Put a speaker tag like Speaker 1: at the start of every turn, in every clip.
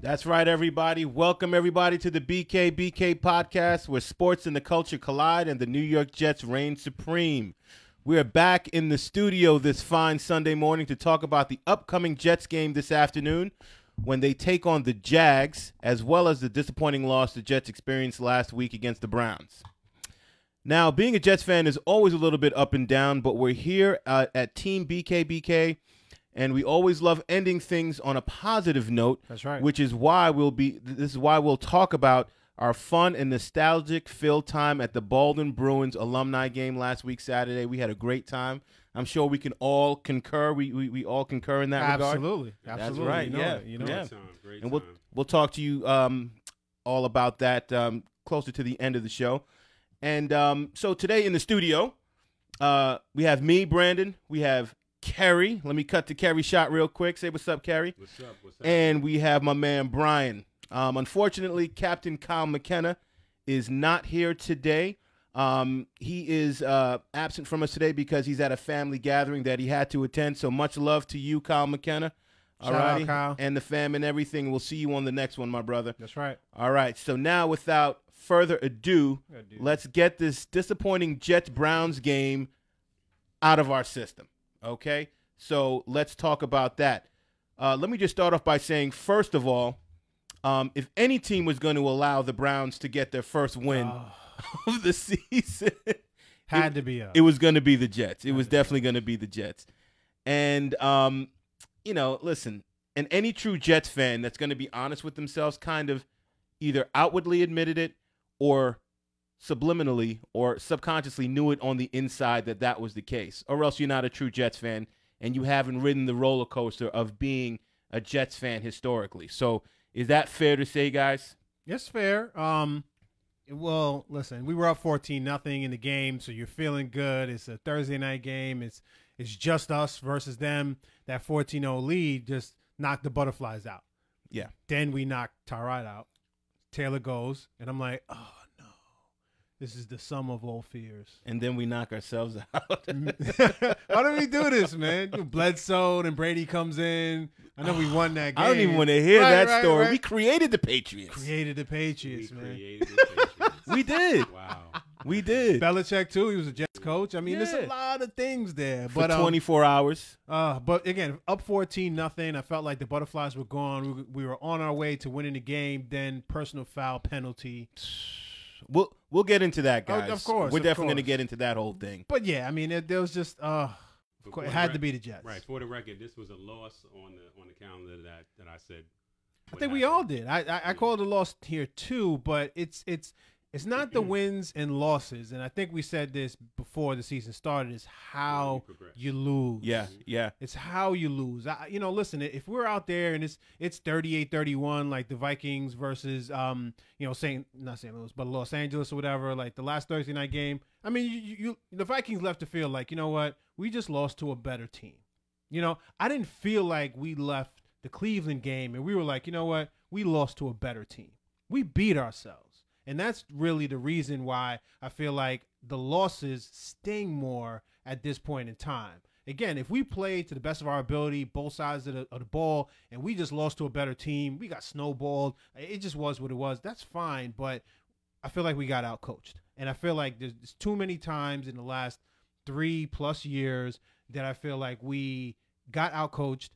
Speaker 1: That's right, everybody. Welcome, everybody, to the BKBK podcast, where sports and the culture collide and the New York Jets reign supreme. We are back in the studio this fine Sunday morning to talk about the upcoming Jets game this afternoon when they take on the Jags, as well as the disappointing loss the Jets experienced last week against the Browns. Now, being a Jets fan is always a little bit up and down, but we're here at Team BKBK, and we always love ending things on a positive note.
Speaker 2: That's right.
Speaker 1: Which is why we'll talk about our fun and nostalgic filled time at the Baldwin Bruins alumni game last week Saturday. We had a great time. I'm sure we can all concur. We all concur in that regard.
Speaker 2: Absolutely.
Speaker 1: That's right.
Speaker 2: You know
Speaker 1: yeah.
Speaker 3: Great
Speaker 1: and
Speaker 3: time.
Speaker 1: we'll talk to you all about that closer to the end of the show. And so today in the studio, we have me, Brandon. We have Kerry. Let me cut to Kerry's shot real quick. Say what's up, Kerry.
Speaker 3: What's up? What's up?
Speaker 1: And we have my man, Brian. Unfortunately, Captain Kyle McKenna is not here today. He is absent from us today because he's at a family gathering that he had to attend. So much love to you, Kyle McKenna. All right,
Speaker 2: Kyle.
Speaker 1: And the fam and everything. We'll see you on the next one, my brother.
Speaker 2: That's right.
Speaker 1: All right. So now, without further ado, let's get this disappointing Jets-Browns game out of our system. Okay? So let's talk about that. Let me just start off by saying, first of all, if any team was going to allow the Browns to get their first win of the season,
Speaker 2: it
Speaker 1: was going to be the Jets. It was definitely going to be the Jets. And, listen, and any true Jets fan that's going to be honest with themselves kind of either outwardly admitted it or subliminally or subconsciously knew it on the inside that was the case, or else you're not a true Jets fan and you haven't ridden the roller coaster of being a Jets fan historically. So is that fair to say, guys?
Speaker 2: It's fair. Well, listen, we were up 14-0 in the game, so you're feeling good. It's a Thursday night game. It's just us versus them. That 14-0 lead just knocked the butterflies out.
Speaker 1: Yeah.
Speaker 2: Then we knocked Tyrod out. Taylor goes, and I'm like, oh, no. This is the sum of all fears.
Speaker 1: And then we knock ourselves out.
Speaker 2: Why do we do this, man? Bledsoe and Brady comes in. I know we won that game.
Speaker 1: I don't even want to hear that story. Right. We created the Patriots. We did.
Speaker 3: Wow.
Speaker 1: We did.
Speaker 2: Belichick, too. He was a Jets coach. I mean, there's a lot of things there.
Speaker 1: For 24 hours.
Speaker 2: But, again, up 14-0. I felt like the butterflies were gone. We were on our way to winning the game. Then personal foul penalty.
Speaker 1: We'll get into that, guys.
Speaker 2: Of course.
Speaker 1: We're definitely going to get into that whole thing.
Speaker 2: But, yeah, I mean, there was just it had to be the Jets.
Speaker 3: Right. For the record, this was a loss on the calendar that I said.
Speaker 2: I think we all did. I called it a loss here, too, but it's not the wins and losses, and I think we said this before the season started, is how you lose.
Speaker 1: Yeah.
Speaker 2: It's how you lose. Listen, if we're out there and it's 38-31, like the Vikings versus, not St. Louis, but Los Angeles or whatever, like the last Thursday night game, I mean, the Vikings left the field like, you know what, we just lost to a better team. I didn't feel like we left the Cleveland game and we were like, you know what, we lost to a better team. We beat ourselves. And that's really the reason why I feel like the losses sting more at this point in time. Again, if we played to the best of our ability, both sides of the ball, and we just lost to a better team, we got snowballed, it just was what it was, that's fine. But I feel like we got outcoached. And I feel like there's too many times in the last 3+ years that I feel like we got outcoached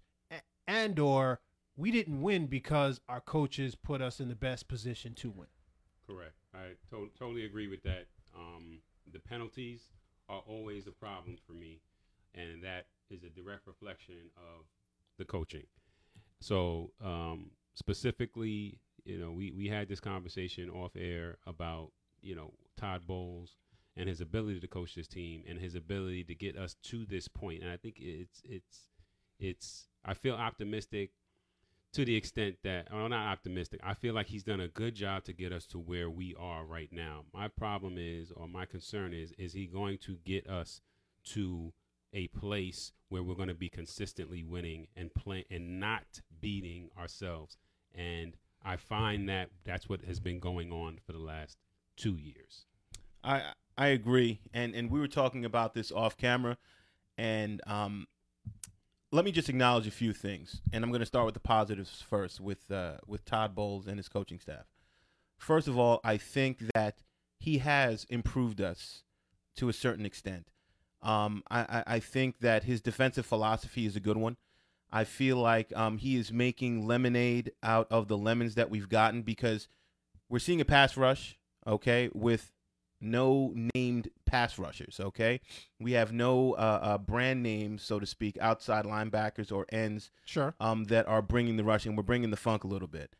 Speaker 2: and or we didn't win because our coaches put us in the best position to win.
Speaker 3: Correct. I totally agree with that. The penalties are always a problem for me, and that is a direct reflection of the coaching. So specifically, we had this conversation off air about, Todd Bowles and his ability to coach this team and his ability to get us to this point. And I think I feel optimistic to the extent that, not optimistic, I feel like he's done a good job to get us to where we are right now. My problem is, or my concern is he going to get us to a place where we're going to be consistently winning and playing and not beating ourselves? And I find that that's what has been going on for the last 2 years.
Speaker 1: I agree. And we were talking about this off camera, and let me just acknowledge a few things, and I'm going to start with the positives first with Todd Bowles and his coaching staff. First of all, I think that he has improved us to a certain extent. I think that his defensive philosophy is a good one. I feel like he is making lemonade out of the lemons that we've gotten, because we're seeing a pass rush, okay, with no named pass rushers, okay? We have no brand names, so to speak, outside linebackers or ends that are bringing the rushing. We're bringing the funk a little bit.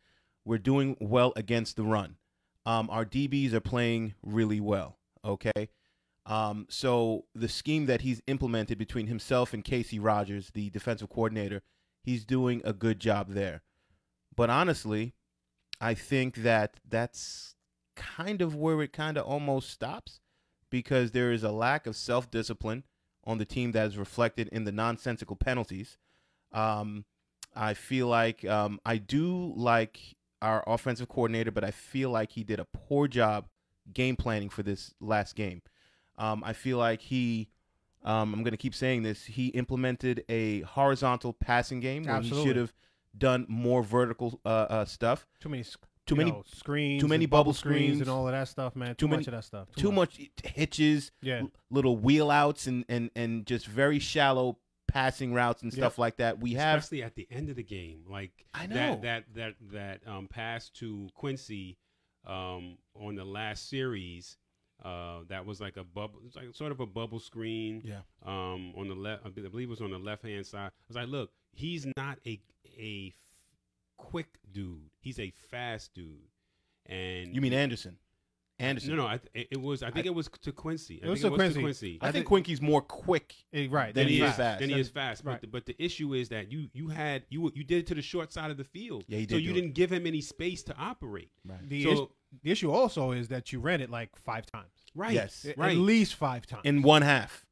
Speaker 1: We're doing well against the run. Our DBs are playing really well, okay? So the scheme that he's implemented between himself and Casey Rogers, the defensive coordinator, he's doing a good job there. But honestly, I think that that's kind of where it kind of almost stops, because there is a lack of self-discipline on the team that is reflected in the nonsensical penalties. I feel like I do like our offensive coordinator, but I feel like he did a poor job game planning for this last game. I feel like I'm going to keep saying this, he implemented a horizontal passing game when he should have done more vertical stuff. Too many
Speaker 2: screens,
Speaker 1: too many bubble screens
Speaker 2: and all of that stuff, man. Too much of that stuff.
Speaker 1: Too much hitches, little wheel outs, and just very shallow passing routes and stuff like that.
Speaker 3: Especially at the end of the game, like
Speaker 1: I know
Speaker 3: that pass to Quincy on the last series. That was like a bubble, it's like sort of a bubble screen. Yeah. On the left, I believe it was on the left hand side. I was like, look, he's not a quick dude. He's a fast dude. And
Speaker 1: you mean Anderson? Anderson.
Speaker 3: No, it was. I think it was to Quincy.
Speaker 2: It was to Quincy.
Speaker 1: I think Quincy's more quick,
Speaker 2: than he is fast.
Speaker 3: Than he is fast. Right. But the issue is that you did it to the short side of the field.
Speaker 1: Yeah, he did.
Speaker 3: So you didn't give him any space to operate.
Speaker 2: Right. The issue also is that you ran it like 5 times.
Speaker 3: Right.
Speaker 1: Yes.
Speaker 2: At least 5 times
Speaker 1: in one half.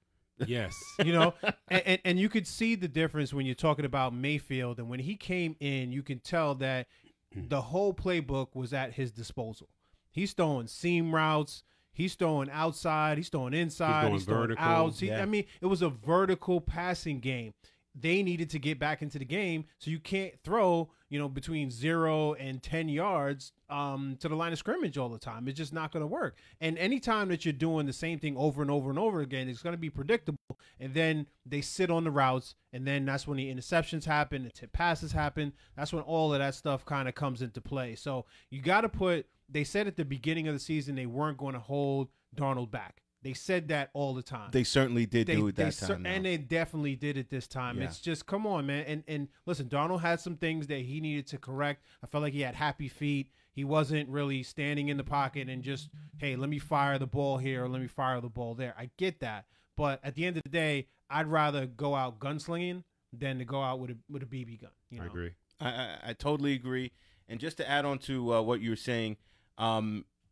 Speaker 3: Yes.
Speaker 2: And you could see the difference when you're talking about Mayfield, and when he came in, you can tell that the whole playbook was at his disposal. He's throwing seam routes. He's throwing outside. He's throwing inside. He's throwing outs. I mean, it was a vertical passing game. They needed to get back into the game, so you can't throw, between 0 and 10 yards to the line of scrimmage all the time. It's just not going to work. And anytime that you're doing the same thing over and over and over again, it's going to be predictable. And then they sit on the routes, and then that's when the interceptions happen, the tip passes happen. That's when all of that stuff kind of comes into play. So you got to put – they said at the beginning of the season they weren't going to hold Darnold back. They said that all the time.
Speaker 1: They certainly did do it that time.
Speaker 2: And they definitely did it this time. Yeah. It's just, come on, man. And listen, Darnold had some things that he needed to correct. I felt like he had happy feet. He wasn't really standing in the pocket and just, hey, let me fire the ball here or let me fire the ball there. I get that. But at the end of the day, I'd rather go out gunslinging than to go out with a BB gun.
Speaker 3: I agree.
Speaker 1: I totally agree. And just to add on to what you were saying,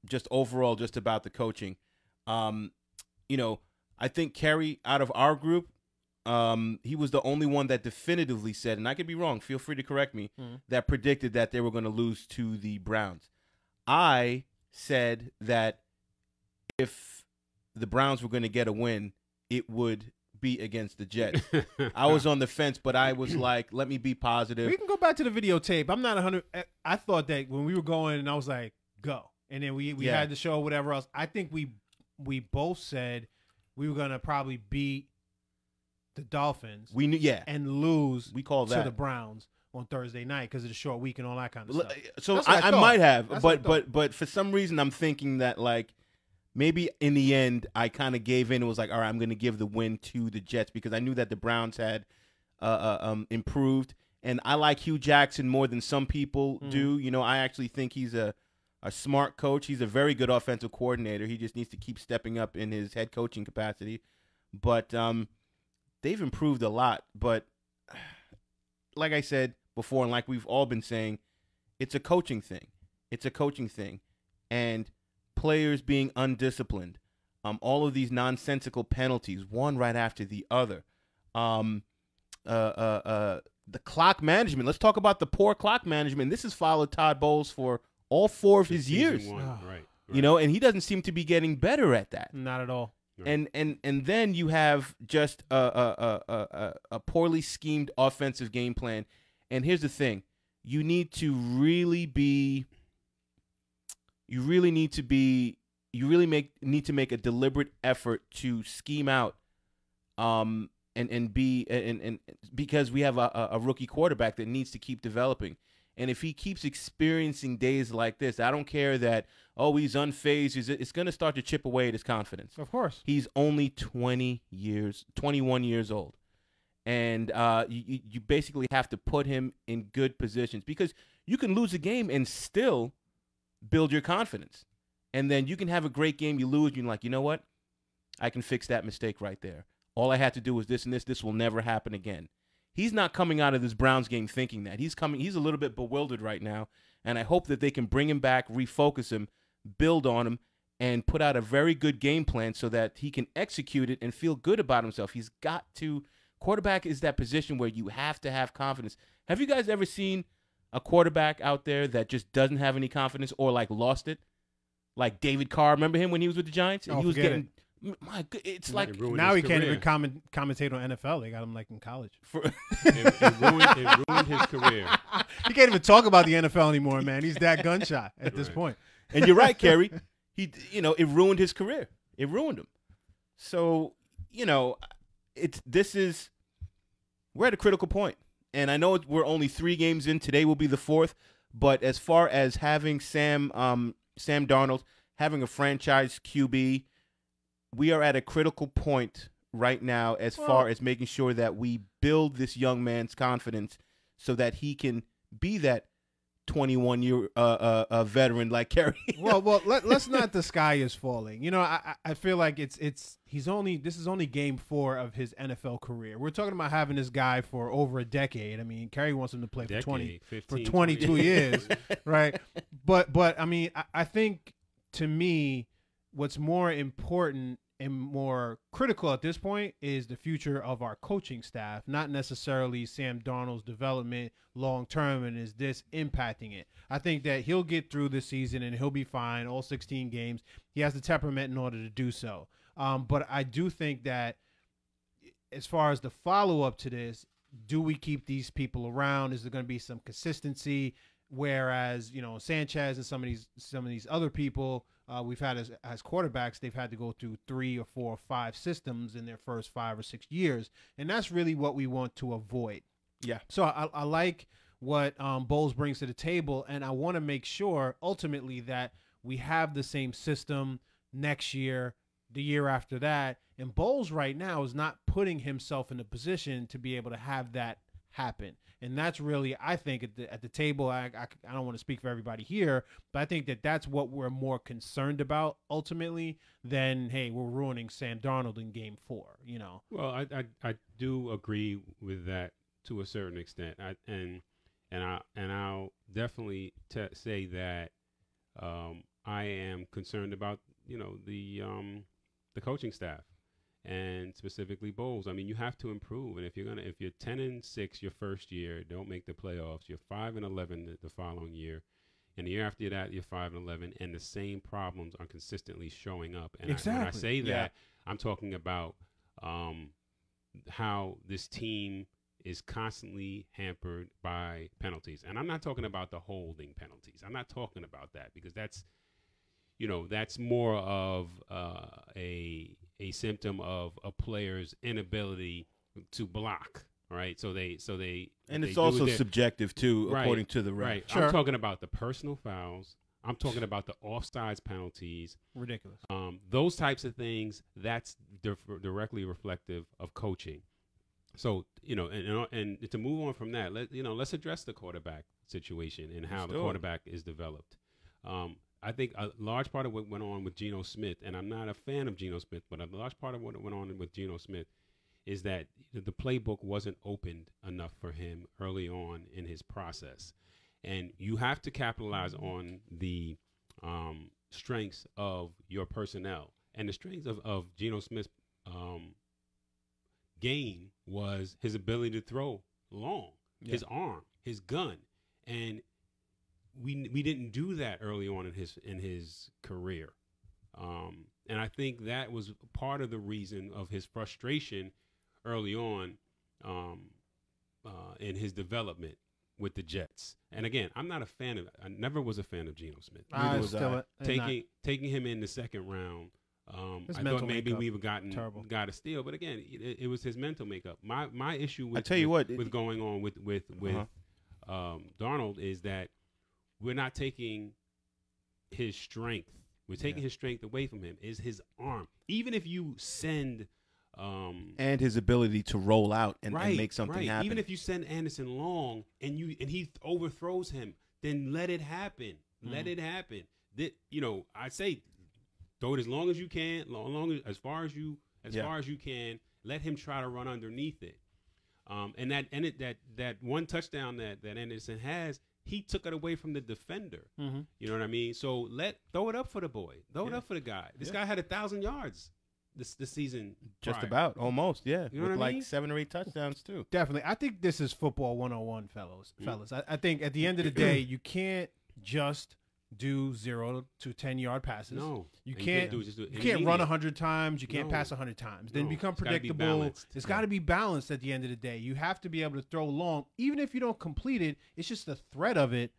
Speaker 1: just overall, just about the coaching, I think Kerry, out of our group, he was the only one that definitively said, and I could be wrong, feel free to correct me, that predicted that they were going to lose to the Browns. I said that if the Browns were going to get a win, it would be against the Jets. I was on the fence, but I was like, let me be positive.
Speaker 2: We can go back to the videotape. I'm not 100. I thought that when we were going, and I was like, go. And then we had the show, whatever else. I think we both said we were going to probably beat the Dolphins.
Speaker 1: We knew,
Speaker 2: and lose
Speaker 1: we call that
Speaker 2: to the Browns on Thursday night because of the short week and all that kind of stuff.
Speaker 1: So I might have, but for some reason I'm thinking that like maybe in the end I kind of gave in. It was like, all right, I'm going to give the win to the Jets because I knew that the Browns had improved, and I like Hugh Jackson more than some people do. I actually think he's a smart coach. He's a very good offensive coordinator. He just needs to keep stepping up in his head coaching capacity. But they've improved a lot. But like I said before, and like we've all been saying, it's a coaching thing. It's a coaching thing. And players being undisciplined, all of these nonsensical penalties, one right after the other. The clock management. Let's talk about the poor clock management. This has followed Todd Bowles for all 4 of his years.
Speaker 3: Right.
Speaker 1: And he doesn't seem to be getting better at that.
Speaker 2: Not at all.
Speaker 3: Right.
Speaker 1: And then you have just a poorly schemed offensive game plan. And here's the thing: you need to really be, you really need to be, you really need to make a deliberate effort to scheme out, and because we have a rookie quarterback that needs to keep developing. And if he keeps experiencing days like this, I don't care that, oh, he's unfazed. It's going to start to chip away at his confidence.
Speaker 2: Of course.
Speaker 1: He's only 21 years old. And you basically have to put him in good positions, because you can lose a game and still build your confidence. And then you can have a great game, you lose, you're like, you know what? I can fix that mistake right there. All I had to do was this and this. This will never happen again. He's not coming out of this Browns game thinking that. He's a little bit bewildered right now, and I hope that they can bring him back, refocus him, build on him, and put out a very good game plan so that he can execute it and feel good about himself. He's got to. Quarterback is that position where you have to have confidence. Have you guys ever seen a quarterback out there that just doesn't have any confidence or like lost it? Like David Carr, remember him when he was with the Giants? And
Speaker 2: Oh,
Speaker 1: he was
Speaker 2: forget
Speaker 1: getting. My good, it's like
Speaker 2: Now he can't even commentate on NFL. They got him like in college.
Speaker 3: It ruined his career.
Speaker 2: He can't even talk about the NFL anymore, man. He's that gunshot at this point.
Speaker 1: And you're right, Kerry. It ruined his career. It ruined him. So, we're at a critical point. And I know we're only 3 games in. Today will be the 4th. But as far as having Sam Darnold, having a franchise QB, we are at a critical point right now as far as making sure that we build this young man's confidence so that he can be that 21-year veteran like Kerry.
Speaker 2: Let's not the sky is falling. I feel like this is only game 4 of his NFL career. We're talking about having this guy for over a decade. I mean, Kerry wants him to play for 22 years, right? But I mean, I think, to me, what's more important and more critical at this point is the future of our coaching staff, not necessarily Sam Darnold's development long term, and is this impacting it. I think that he'll get through this season and he'll be fine, all 16 games. He has the temperament in order to do so. But I do think that as far as the follow-up to this, do we keep these people around? Is there going to be some consistency? Whereas, Sanchez and some of these other people we've had as quarterbacks, they've had to go through 3 or 4 or 5 systems in their first 5 or 6 years, and that's really what we want to avoid.
Speaker 1: Yeah.
Speaker 2: So I like what Bowles brings to the table, and I want to make sure ultimately that we have the same system next year, the year after that. And Bowles right now is not putting himself in a position to be able to have that happen. And that's really, I think, at the table, I don't want to speak for everybody here, but I think that that's what we're more concerned about ultimately than, hey, we're ruining Sam Darnold in game 4,
Speaker 3: Well, I do agree with that to a certain extent. I'll definitely say that I am concerned about, the coaching staff. And specifically Bowles. I mean, you have to improve. And if you're 10-6 your first year, don't make the playoffs, you're 5-11 the following year, and the year after that you're 5-11, and the same problems are consistently showing up. And
Speaker 2: exactly.
Speaker 3: When I say that, I'm talking about how this team is constantly hampered by penalties. And I'm not talking about the holding penalties. I'm not talking about that, because that's more of a symptom of a player's inability to block, right? And
Speaker 1: it's also subjective too,
Speaker 3: right,
Speaker 1: according to the ref.
Speaker 3: Right.
Speaker 2: Sure.
Speaker 3: I'm talking about the personal fouls. I'm talking about the offsides penalties.
Speaker 2: Ridiculous.
Speaker 3: Those types of things. That's directly reflective of coaching. So and to move on from that, let's address the quarterback situation and how the quarterback is developed. I think a large part of what went on with Geno Smith, and I'm not a fan of Geno Smith, but a large part of what went on with Geno Smith is that the playbook wasn't opened enough for him early on in his process. And you have to capitalize on the strengths of your personnel. And the strengths of Geno Smith's game was his ability to throw long, his arm, his gun. And we didn't do that early on in his career. And I think that was part of the reason of his frustration early on in his development with the Jets. And again, I never was a fan of Geno Smith. Taking him in the second round, I thought maybe we would got a steal, but again, it was his mental makeup. My issue with going on with Darnold is that we're not taking his strength. We're taking his strength away from him. Is his arm? Even if you send
Speaker 1: and his ability to roll out and make something happen.
Speaker 3: Even if you send Anderson long and he overthrows him, then let it happen. Let it happen. I say throw it as long as you can, as far as you can. Let him try to run underneath it. And that one touchdown that Anderson has, he took it away from the defender.
Speaker 2: Mm-hmm.
Speaker 3: You know what I mean? So throw it up for the boy. Throw it up for the guy. This guy had 1,000 yards this season.
Speaker 1: Just about, almost, yeah.
Speaker 3: You know
Speaker 1: with
Speaker 3: what I mean?
Speaker 1: 7 or 8 touchdowns too.
Speaker 2: Definitely. I think this is football 101, fellas. I think at the end of the day, you can't just do 0 to 10-yard passes.
Speaker 3: No,
Speaker 2: you can't run 100 times. You can't pass 100 times. Then become predictable. It's got to be balanced at the end of the day. You have to be able to throw long, even if you don't complete it. It's just the threat of it.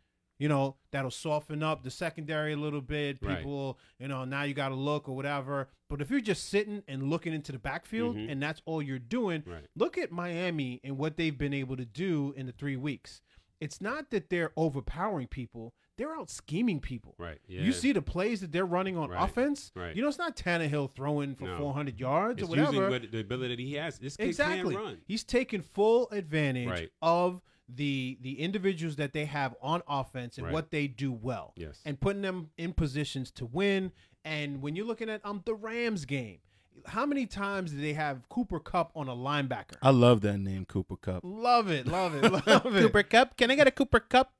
Speaker 2: That'll soften up the secondary a little bit. People, now you got to look or whatever. But if you're just sitting and looking into the backfield and that's all you're doing, look at Miami and what they've been able to do in the 3 weeks. It's not that they're overpowering people. They're out scheming people.
Speaker 3: Right. Yeah.
Speaker 2: You see the plays that they're running on offense.
Speaker 3: Right.
Speaker 2: It's not Tannehill throwing for 400 yards or whatever.
Speaker 3: Using the ability that he has. This kid can run.
Speaker 2: He's taking full advantage of the individuals that they have on offense and what they do well.
Speaker 3: Yes.
Speaker 2: And putting them in positions to win. And when you're looking at the Rams game, how many times did they have Cooper Kupp on a linebacker?
Speaker 1: I love that name, Cooper Kupp.
Speaker 2: Love it.
Speaker 1: Cooper Kupp. Can I get a Cooper Kupp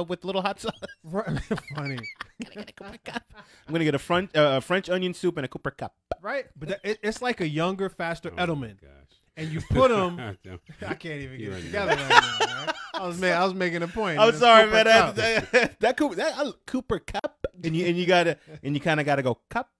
Speaker 1: with a little hot sauce?
Speaker 2: Funny.
Speaker 1: Can I get a Cooper Kupp? I'm going to get a French onion soup and a Cooper Kupp.
Speaker 2: Right? But it's like a younger, faster Edelman.
Speaker 3: Gosh.
Speaker 2: And you put him. I can't even get it together right now. Right? I was making a point.
Speaker 1: I'm sorry, man. That Cooper Kupp, and you kind of gotta go Kupp.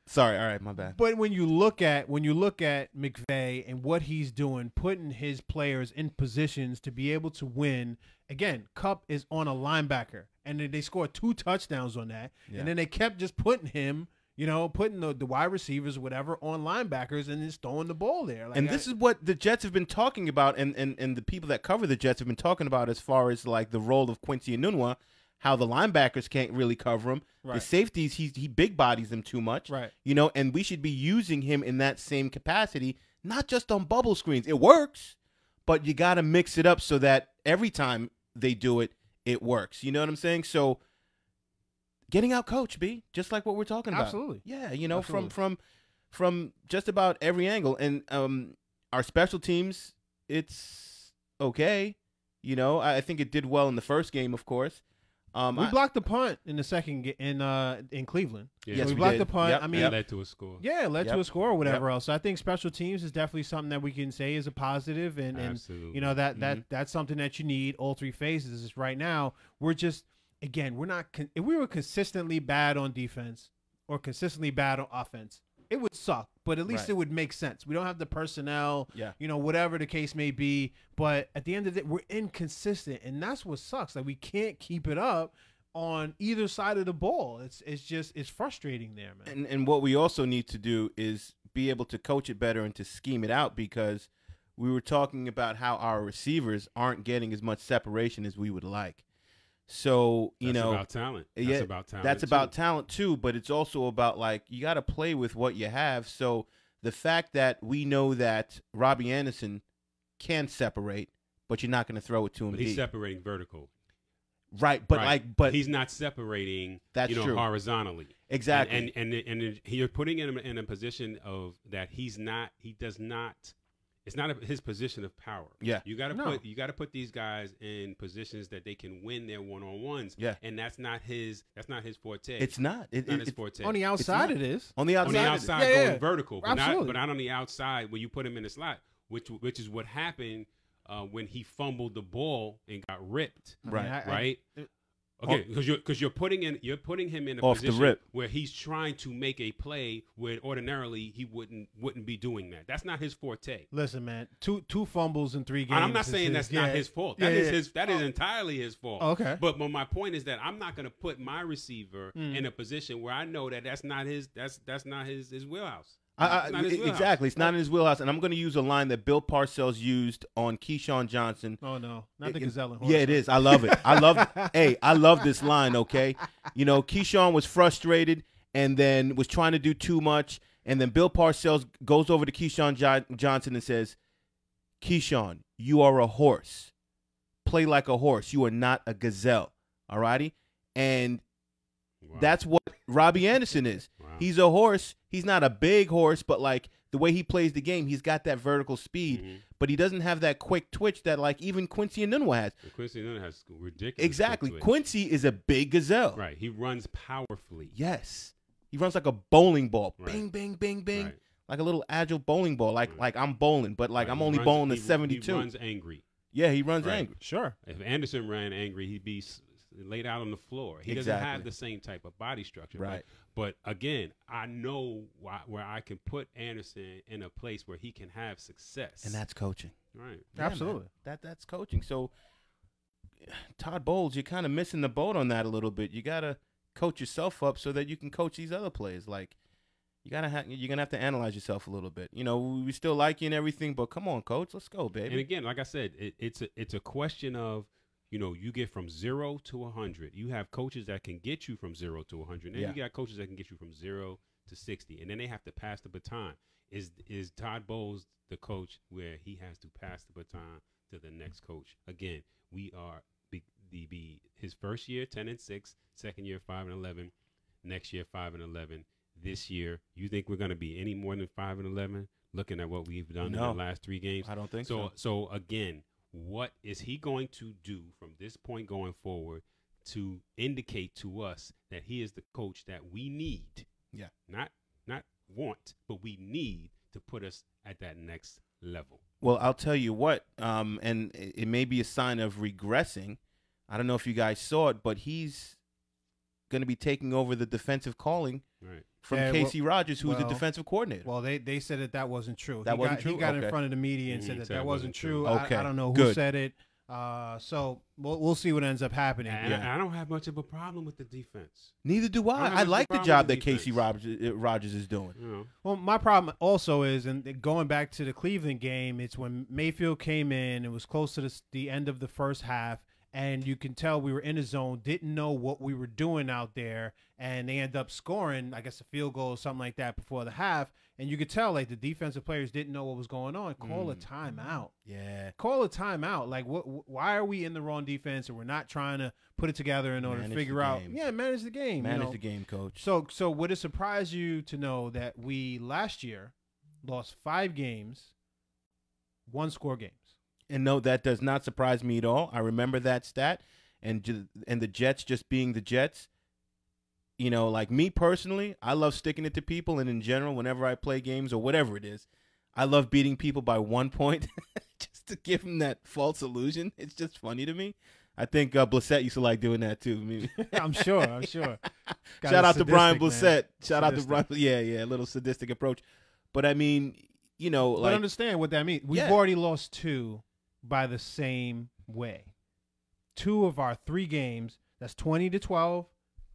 Speaker 1: Sorry, all right, my bad.
Speaker 2: But when you look at McVay and what he's doing, putting his players in positions to be able to win. Again, Kupp is on a linebacker, and then they scored 2 touchdowns on that, and then they kept just putting him. Putting the wide receivers, whatever, on linebackers and just throwing the ball there.
Speaker 1: This is what the Jets have been talking about, and the people that cover the Jets have been talking about as far as like the role of Quincy Enunwa, how the linebackers can't really cover him. Right. The safeties, he big bodies them too much. Right. And we should be using him in that same capacity, not just on bubble screens. It works, but you got to mix it up so that every time they do it, it works. You know what I'm saying? So getting out coach, B, just like what we're talking about.
Speaker 2: Absolutely.
Speaker 1: Yeah, Absolutely. from just about every angle. And our special teams, it's okay. I think it did well in the first game, of course.
Speaker 2: We blocked the punt in the second in Cleveland.
Speaker 3: Yeah.
Speaker 2: Yes, we blocked the punt.
Speaker 1: Yep.
Speaker 2: I mean,
Speaker 3: it led to a score.
Speaker 2: Yeah, it led to a score or whatever else. So I think special teams is definitely something that we can say is a positive, and that's something that you need all 3 phases. Is right now we're just we're not. If we were consistently bad on defense or consistently bad on offense, it would suck, but at least it would make sense. We don't have the personnel, whatever the case may be. But at the end of the day, we're inconsistent, and that's what sucks. Like we can't keep it up on either side of the ball. It's frustrating there, man.
Speaker 1: And what we also need to do is be able to coach it better and to scheme it out, because we were talking about how our receivers aren't getting as much separation as we would like. So,
Speaker 3: that's about talent. That's about talent.
Speaker 1: That's about talent too, but it's also about like you got to play with what you have. So the fact that we know that Robbie Anderson can separate, but you're not going to throw it to him.
Speaker 3: But he's separating vertical.
Speaker 1: Right, but
Speaker 3: he's not seperating
Speaker 1: true.
Speaker 3: Horizontally.
Speaker 1: Exactly.
Speaker 3: And you're putting him in a position of that he does not. It's not his position of power.
Speaker 1: Yeah,
Speaker 3: you got to put these guys in positions that they can win their one-on-ones.
Speaker 1: Yeah,
Speaker 3: and that's not his forte.
Speaker 1: It's not.
Speaker 3: It's not his forte.
Speaker 2: On the outside, it is.
Speaker 1: On the outside,
Speaker 3: going vertical, but
Speaker 2: absolutely.
Speaker 3: not on the outside when you put him in the slot, which is what happened when he fumbled the ball and got ripped.
Speaker 1: Right.
Speaker 3: Okay, because you're putting him in a
Speaker 1: Off the
Speaker 3: position
Speaker 1: rip.
Speaker 3: where he's trying to make a play where ordinarily he wouldn't be doing that. That's not his forte.
Speaker 2: Listen, man, two fumbles in 3 games.
Speaker 3: And I'm not saying that's not his fault. That is entirely his fault.
Speaker 2: Oh, okay.
Speaker 3: But my point is that I'm not going to put my receiver in a position where I know that that's not his wheelhouse.
Speaker 1: Exactly. It's not in his wheelhouse. And I'm going to use a line that Bill Parcells used on Keyshawn Johnson.
Speaker 2: Oh, no. Not the gazelle.
Speaker 1: Yeah, it is. I love it. I love this line, okay? You know, Keyshawn was frustrated and then was trying to do too much. And then Bill Parcells goes over to Keyshawn Johnson and says, Keyshawn, you are a horse. Play like a horse. You are not a gazelle. All righty? And that's what Robbie Anderson is. Wow. He's a horse. He's not a big horse, but like the way he plays the game, he's got that vertical speed, but he doesn't have that quick twitch that like even Quincy Enunwa has.
Speaker 3: Quincy Enunwa has ridiculous.
Speaker 1: Exactly. Quincy is a big gazelle.
Speaker 3: Right. He runs powerfully.
Speaker 1: Yes. He runs like a bowling ball.
Speaker 3: Right.
Speaker 1: Bing, bing, bing, bing.
Speaker 3: Right.
Speaker 1: Like a little agile bowling ball. Like I'm bowling, but like I'm only bowling the 72.
Speaker 3: He runs angry.
Speaker 1: Yeah, he runs angry.
Speaker 2: Sure.
Speaker 3: If Anderson ran angry, he'd be laid out on the floor. He doesn't have the same type of body structure.
Speaker 1: Right.
Speaker 3: But again, I know where I can put Anderson in a place where he can have success.
Speaker 1: And that's coaching.
Speaker 3: Right.
Speaker 1: Yeah,
Speaker 2: absolutely.
Speaker 1: That's coaching. So Todd Bowles, you're kind of missing the boat on that a little bit. You got to coach yourself up so that you can coach these other players. Like you're going to have to analyze yourself a little bit. You know, we still like you and everything, but come on, coach, let's go, baby.
Speaker 3: And again, like I said, it's a question of, you know, you get from 0 to 100. You have coaches that can get you from 0 to 100. And you got coaches that can get you from 0 to 60. And then they have to pass the baton. Is Todd Bowles the coach where he has to pass the baton to the next coach? Again, we are his first year 10-6, second year 5-11, next year 5-11. This year, you think we're going to be any more than 5-11? Looking at what we've done in the last 3 games,
Speaker 1: I don't think so.
Speaker 3: So again, what is he going to do from this point going forward to indicate to us that he is the coach that we need?
Speaker 1: Yeah.
Speaker 3: Not want, but we need to put us at that next level.
Speaker 1: Well, I'll tell you what, and it may be a sign of regressing. I don't know if you guys saw it, but he's going to be taking over the defensive calling from Casey Rogers, who's the defensive coordinator.
Speaker 2: Well, they said that wasn't true.
Speaker 1: Wasn't true?
Speaker 2: He got in front of the media and said that wasn't true.
Speaker 1: Okay.
Speaker 2: I don't know who said it. So we'll see what ends up happening.
Speaker 3: And I don't have much of a problem with the defense.
Speaker 1: Neither do I. I like the job that Casey Rogers is doing.
Speaker 3: Yeah.
Speaker 2: Well, my problem also is, and going back to the Cleveland game, it's when Mayfield came in, it was close to the end of the first half, and you can tell we were in the zone, didn't know what we were doing out there, and they end up scoring, I guess, a field goal or something like that before the half, and you could tell, like, the defensive players didn't know what was going on. Call a timeout.
Speaker 1: Yeah.
Speaker 2: Call a timeout. Like, why are we in the wrong defense, and we're not trying to put it together in order to figure out. Yeah, manage the game.
Speaker 1: Manage the game, coach.
Speaker 2: So would it surprise you to know that we, last year, lost 5 games, 1-score games?
Speaker 1: And no, that does not surprise me at all. I remember that stat, and the Jets just being the Jets. You know, like me personally, I love sticking it to people, and in general, whenever I play games or whatever it is, I love beating people by 1 point just to give them that false illusion. It's just funny to me. I think Blissett used to like doing that too.
Speaker 2: I'm sure.
Speaker 1: Shout out to Brian Blissett. Shout out to Brian. Yeah, a little sadistic approach. But I mean, you know,
Speaker 2: but understand what that means. We've already lost 2 by the same way. 2 of our 3 games, that's 20-12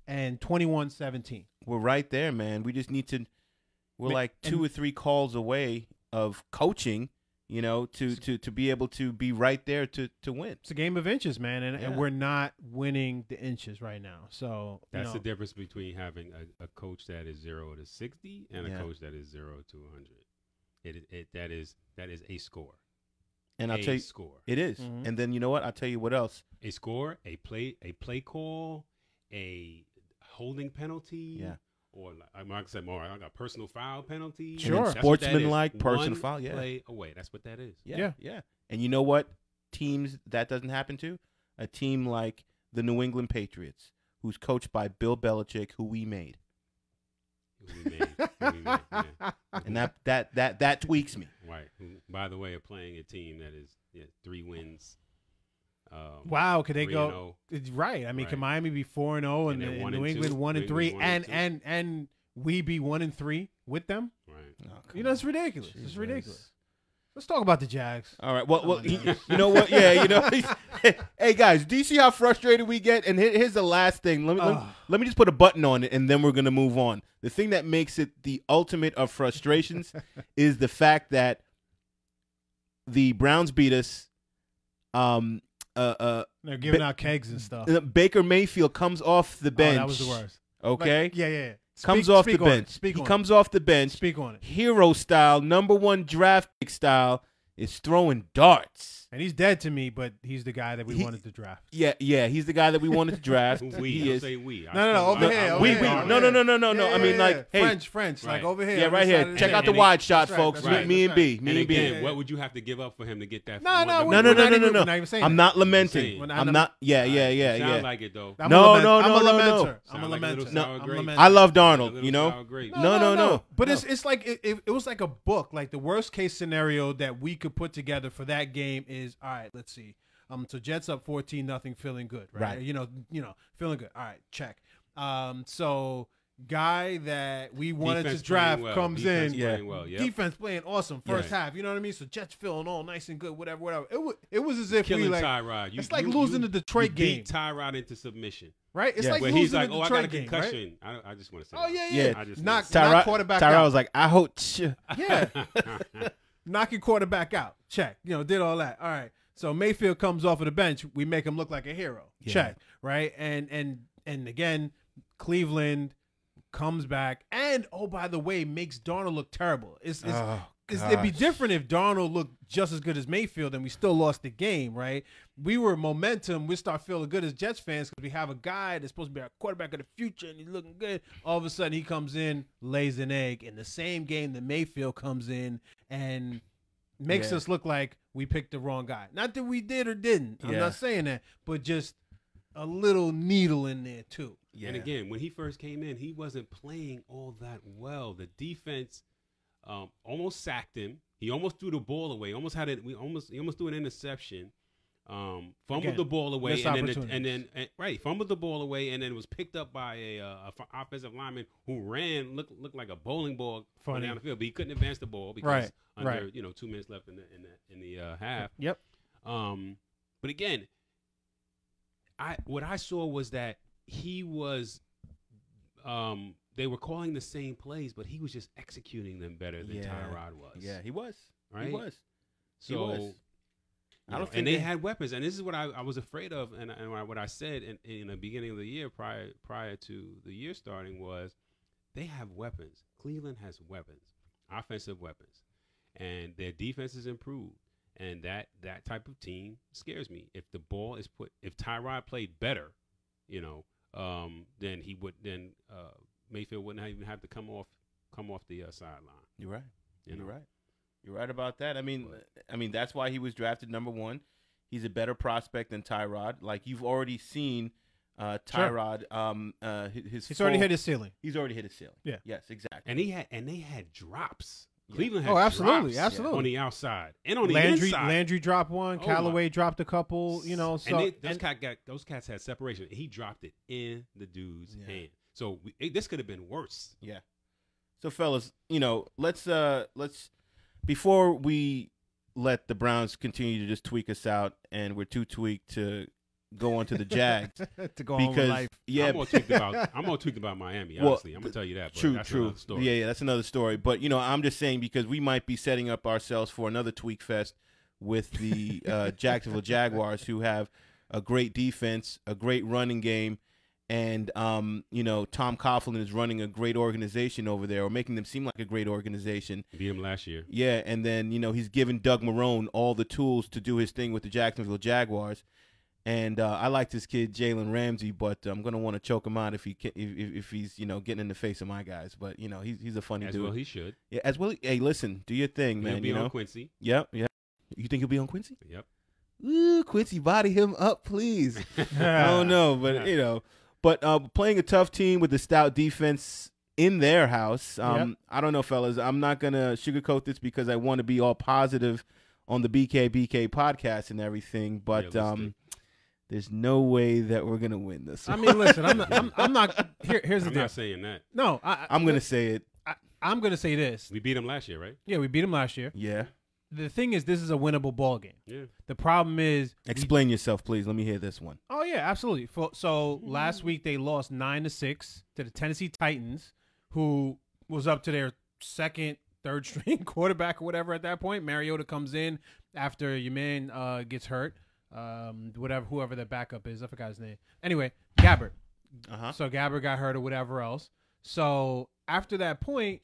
Speaker 2: and 21-17.
Speaker 1: We're right there, man. We just need to. We're like 2 or 3 calls away of coaching, you know, to be able to be right there to win.
Speaker 2: It's a game of inches, man, and we're not winning the inches right now. So
Speaker 3: that's the difference between having a coach that is 0 to 60 and a coach that is 0 to 100. That is a score.
Speaker 1: And I'll tell you, it is. Mm-hmm. And then you know what? I'll tell you what else.
Speaker 3: A score, a play call, a holding penalty. Yeah. Or like I said, more I got personal foul penalty.
Speaker 1: Sure. Sportsmanlike personal foul. Yeah.
Speaker 3: Play away. That's what that is.
Speaker 1: Yeah. And you know what? Teams that doesn't happen to? A team like the New England Patriots, who's coached by Bill Belichick, who we made.
Speaker 3: Yeah.
Speaker 1: And that tweaks me.
Speaker 3: Right. By the way, of playing a team that is 3 wins
Speaker 2: Wow, could they
Speaker 3: 3-0.
Speaker 2: go right? I mean, can Miami be 4-0 and New England 1-3, and we be 1-3 with them?
Speaker 3: Right.
Speaker 2: Oh, it's ridiculous. Jesus. It's ridiculous. Let's talk about the Jags.
Speaker 1: All right. Well, you know what? Yeah, hey guys, do you see how frustrated we get? And here's the last thing. Let me just put a button on it, and then we're gonna move on. The thing that makes it the ultimate of frustrations is the fact that the Browns beat us.
Speaker 2: They're giving out kegs and stuff.
Speaker 1: Baker Mayfield comes off the bench.
Speaker 2: Oh, that was the worst.
Speaker 1: Okay.
Speaker 2: Yeah.
Speaker 1: Comes off the bench. He comes off the bench.
Speaker 2: Speak on it.
Speaker 1: Hero style, #1 draft pick style, is throwing darts.
Speaker 2: And he's dead to me, but he's the guy that we wanted to draft.
Speaker 1: Yeah, he's the guy that we wanted to draft.
Speaker 3: He is. Say we.
Speaker 2: No, over here.
Speaker 1: We. No. I mean, like, hey,
Speaker 2: French,
Speaker 3: right.
Speaker 2: like over here.
Speaker 1: Yeah, right here. Check out the wide shot, folks. Me and B.
Speaker 3: Me and B. What would you have to give up for him to get that?
Speaker 2: No.
Speaker 1: I'm not lamenting. I'm not. Yeah.
Speaker 3: Sound like it though.
Speaker 1: No.
Speaker 2: I'm a lamenter.
Speaker 1: I love Darnold. No.
Speaker 2: But it's like it was like a book. Like the worst case scenario that we could put together for that game is, all right, let's see. So Jets up 14-0, feeling good, right? You know, feeling good. All right, check. So guy that we wanted to draft comes in. Defense playing awesome first half. You know what I mean? So Jets feeling all nice and good, whatever. It was as if
Speaker 3: killing
Speaker 2: we like
Speaker 3: Tyrod.
Speaker 2: It's like losing the Detroit game.
Speaker 3: Beat Tyrod into submission.
Speaker 2: Right? It's like
Speaker 3: where
Speaker 2: losing
Speaker 3: he's like,
Speaker 2: the
Speaker 3: I
Speaker 2: Detroit
Speaker 3: got a
Speaker 2: game,
Speaker 3: concussion.
Speaker 2: right?
Speaker 3: I just want to say.
Speaker 2: Oh yeah. Knock quarterback
Speaker 1: Tyrod
Speaker 2: out.
Speaker 1: was like, I hope.
Speaker 2: Yeah. Knocking quarterback out. Check. Did all that. All right. So Mayfield comes off of the bench. We make him look like a hero. Yeah. Check. Right. And again, Cleveland comes back and, oh, by the way, makes Darnold look terrible. It'd be different if Darnold looked just as good as Mayfield and we still lost the game, right? We were momentum. We start feeling good as Jets fans because we have a guy that's supposed to be our quarterback of the future and he's looking good. All of a sudden he comes in, lays an egg in the same game that Mayfield comes in and makes us look like we picked the wrong guy. Not that we did or didn't. I'm not saying that, but just a little needle in there too.
Speaker 3: Yeah. And again, when he first came in, he wasn't playing all that well. The defense almost sacked him. He almost threw the ball away. He almost threw an interception. Fumbled the ball away, fumbled the ball away, and then it was picked up by a offensive lineman who looked like a bowling ball down the field, but he couldn't advance the ball because under 2 minutes left in the half.
Speaker 2: Yep.
Speaker 3: But again, what I saw was that he was. They were calling the same plays, but he was just executing them better than Tyrod was.
Speaker 1: Yeah, he was.
Speaker 3: Right.
Speaker 1: He was.
Speaker 3: So. And they had weapons, and this is what I was afraid of, and what I said in the beginning of the year prior to the year starting was, they have weapons. Cleveland has weapons, offensive weapons, and their defense is improved, and that type of team scares me. If if Tyrod played better, then Mayfield wouldn't even have to come off the sideline.
Speaker 1: You're right. You're right. You're right about that. I mean, that's why he was drafted #1. He's a better prospect than Tyrod. Like, you've already seen Tyrod. Sure.
Speaker 2: He's already hit his ceiling.
Speaker 1: He's already hit his ceiling.
Speaker 2: Yeah.
Speaker 1: Yes, exactly.
Speaker 3: And they had drops. Cleveland had
Speaker 2: absolutely
Speaker 3: on the outside and on the inside.
Speaker 2: Landry dropped one. Callaway dropped a couple.
Speaker 3: Those cats had separation. He dropped it in the dude's hand. So this could have been worse.
Speaker 1: Yeah. So, fellas, let's before we let the Browns continue to just tweak us out, and we're too tweaked to go on to the Jags
Speaker 2: to go on with life.
Speaker 1: Yeah,
Speaker 3: I'm more tweaked about Miami. Honestly, I'm gonna tell you that. But that's another story.
Speaker 1: Yeah, that's another story. But I'm just saying, because we might be setting up ourselves for another tweak fest with the Jacksonville Jaguars, who have a great defense, a great running game. And, Tom Coughlin is running a great organization over there, or making them seem like a great organization.
Speaker 3: Beat him last year.
Speaker 1: Yeah, and then, he's given Doug Marrone all the tools to do his thing with the Jacksonville Jaguars. And I like this kid, Jalen Ramsey, but I'm going to want to choke him out if he's, getting in the face of my guys. But, he's a funny dude.
Speaker 3: As well he should.
Speaker 1: Yeah, as well. Hey, listen, do your thing, man.
Speaker 3: He'll be on Quincy.
Speaker 1: Yep. You think he'll be on Quincy?
Speaker 3: Yep.
Speaker 1: Ooh, Quincy, body him up, please. I don't know, but, But playing a tough team with a stout defense in their house, I don't know, fellas. I'm not going to sugarcoat this because I want to be all positive on the BKBK podcast and everything. But, there's no way that we're gonna win this.
Speaker 2: I mean, listen, I'm not. Here's the
Speaker 3: I'm
Speaker 2: deal.
Speaker 3: not saying that.
Speaker 2: No,
Speaker 1: I'm gonna say it.
Speaker 2: I'm gonna say this.
Speaker 3: We beat them last year, right?
Speaker 2: Yeah, we beat them last year.
Speaker 1: Yeah.
Speaker 2: The thing is, this is a winnable ball game.
Speaker 3: Yeah.
Speaker 2: The problem is,
Speaker 1: Explain yourself, please. Let me hear this one.
Speaker 2: oh yeah, absolutely. So last week they lost 9-6 to the Tennessee Titans, who was up to their second, third string quarterback or whatever at that point. Mariota comes in after your man gets hurt. Whoever their backup is, I forgot his name. Anyway, Gabbert. So Gabbert got hurt or whatever else. So after that point,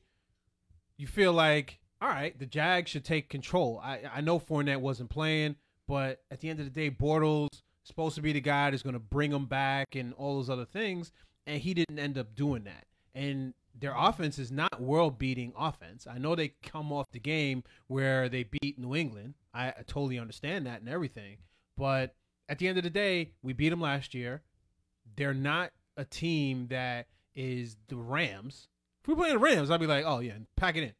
Speaker 2: you feel like, all right, the Jags should take control. I know Fournette wasn't playing, but at the end of the day, Bortles is supposed to be the guy that's going to bring them back and all those other things, and he didn't end up doing that. And their offense is not world-beating offense. I know they come off the game where they beat New England. I totally understand that and everything. But at the end of the day, we beat them last year. They're not a team that is the Rams. If we play the Rams, I'd be like, oh, yeah, pack it in.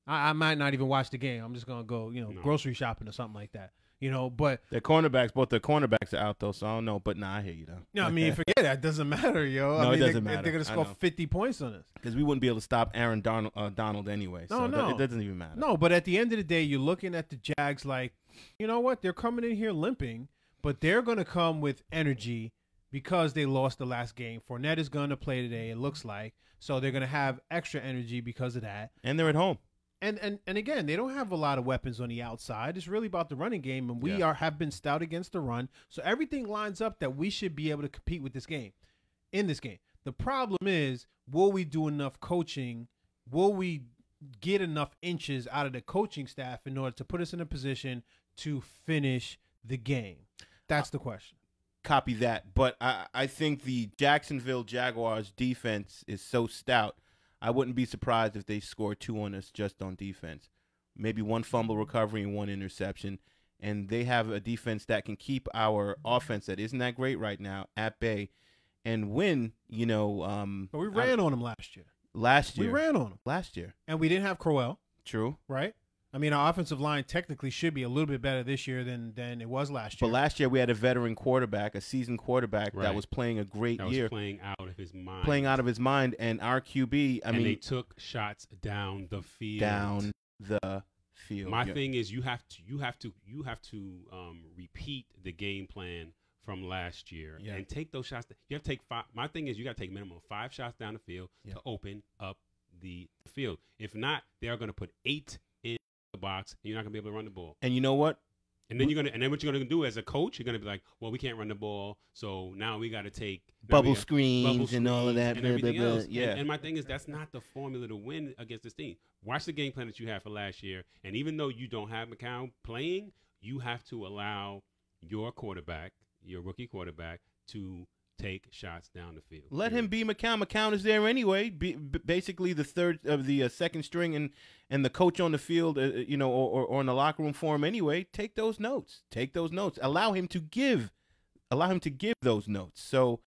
Speaker 2: I might not even watch the game. I'm just going to go, grocery shopping or something like that. But
Speaker 1: both their cornerbacks are out, though, so I don't know. But I hear you, though.
Speaker 2: No, I mean, forget that. It doesn't matter, yo.
Speaker 1: No, it doesn't matter.
Speaker 2: They're going to score 50 points on us.
Speaker 1: Because we wouldn't be able to stop Aaron Donald anyway. So it doesn't even matter.
Speaker 2: No, but at the end of the day, you're looking at the Jags like, you know what? They're coming in here limping, but they're going to come with energy because they lost the last game. Fournette is going to play today, it looks like. So they're going to have extra energy because of that.
Speaker 1: And they're at home.
Speaker 2: And again, they don't have a lot of weapons on the outside. It's really about the running game, and we have been stout against the run. So everything lines up that we should be able to compete with in this game. The problem is, will we do enough coaching? Will we get enough inches out of the coaching staff in order to put us in a position to finish the game? That's the question.
Speaker 1: Copy that. But I think the Jacksonville Jaguars defense is so stout, I wouldn't be surprised if they score 2 on us just on defense. Maybe 1 fumble recovery and 1 interception. And they have a defense that can keep our offense that isn't that great right now at bay and win,
Speaker 2: But we ran on them last year.
Speaker 1: We
Speaker 2: ran on them.
Speaker 1: Last year.
Speaker 2: And we didn't have Crowell.
Speaker 1: True.
Speaker 2: Right? I mean, our offensive line technically should be a little bit better this year than it was last year.
Speaker 1: But last year we had a veteran quarterback, a seasoned quarterback that was playing a great year.
Speaker 3: Playing out of his mind.
Speaker 1: Playing out of his mind. And our QB, I mean,
Speaker 3: they took shots down the field.
Speaker 1: Down the field.
Speaker 3: My thing is you have to repeat the game plan from last year and take those shots. You have to take 5. My thing is you got to take minimum 5 shots down the field to open up the field. If not, they are going to put 8 in the box, and you're not going to be able to run the ball.
Speaker 1: And you know what?
Speaker 3: And then what you're gonna do as a coach, you're gonna be like, well, we can't run the ball, so now we got to take
Speaker 1: bubble screens and all of that,
Speaker 3: and everything else.
Speaker 1: Yeah.
Speaker 3: And my thing is that's not the formula to win against this team. Watch the game plan that you had for last year, and even though you don't have McCown playing, you have to allow your quarterback, your rookie quarterback, to take shots down the field.
Speaker 1: Let him be McCown. McCown is there anyway. Basically, the third of the second string and the coach on the field, or in the locker room for him anyway. Take those notes. Allow him to give those notes. So,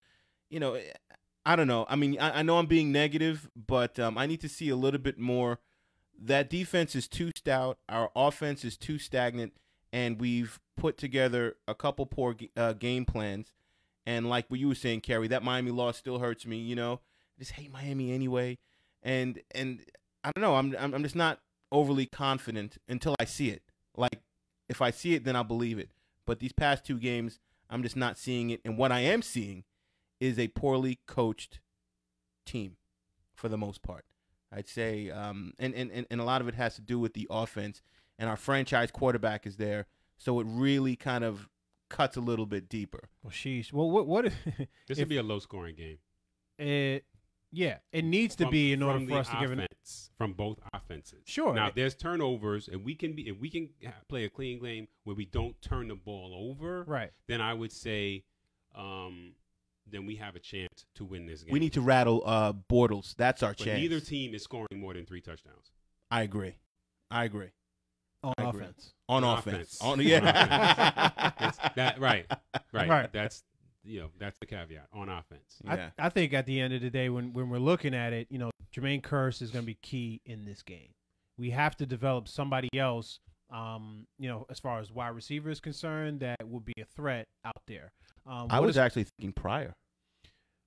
Speaker 1: I don't know. I mean, I know I'm being negative, but I need to see a little bit more. That defense is too stout. Our offense is too stagnant, and we've put together a couple poor game plans. And like what you were saying, Kerry, that Miami loss still hurts me. I just hate Miami anyway. And I don't know. I'm just not overly confident until I see it. Like, if I see it, then I'll believe it. But these past 2 games, I'm just not seeing it. And what I am seeing is a poorly coached team for the most part. I'd say, and a lot of it has to do with the offense. And our franchise quarterback is there. So it really kind of cuts a little bit deeper.
Speaker 2: Well, sheesh. Well, what if
Speaker 3: this would be a low-scoring game?
Speaker 2: It needs to be in order for us to give it
Speaker 3: from both offenses.
Speaker 2: Sure.
Speaker 3: Now there's turnovers, and we can play a clean game where we don't turn the ball over.
Speaker 2: Right.
Speaker 3: Then I would say, then we have a chance to win this game.
Speaker 1: We need to rattle Bortles. That's our chance.
Speaker 3: Neither team is scoring more than 3 touchdowns.
Speaker 1: I agree.
Speaker 2: On offense.
Speaker 1: On offense.
Speaker 3: Right. That's that's the caveat on offense.
Speaker 2: Yeah. I think at the end of the day, when we're looking at it, Jermaine Kearse is going to be key in this game. We have to develop somebody else As far as wide receiver is concerned, that would be a threat out there.
Speaker 1: I was actually thinking Pryor.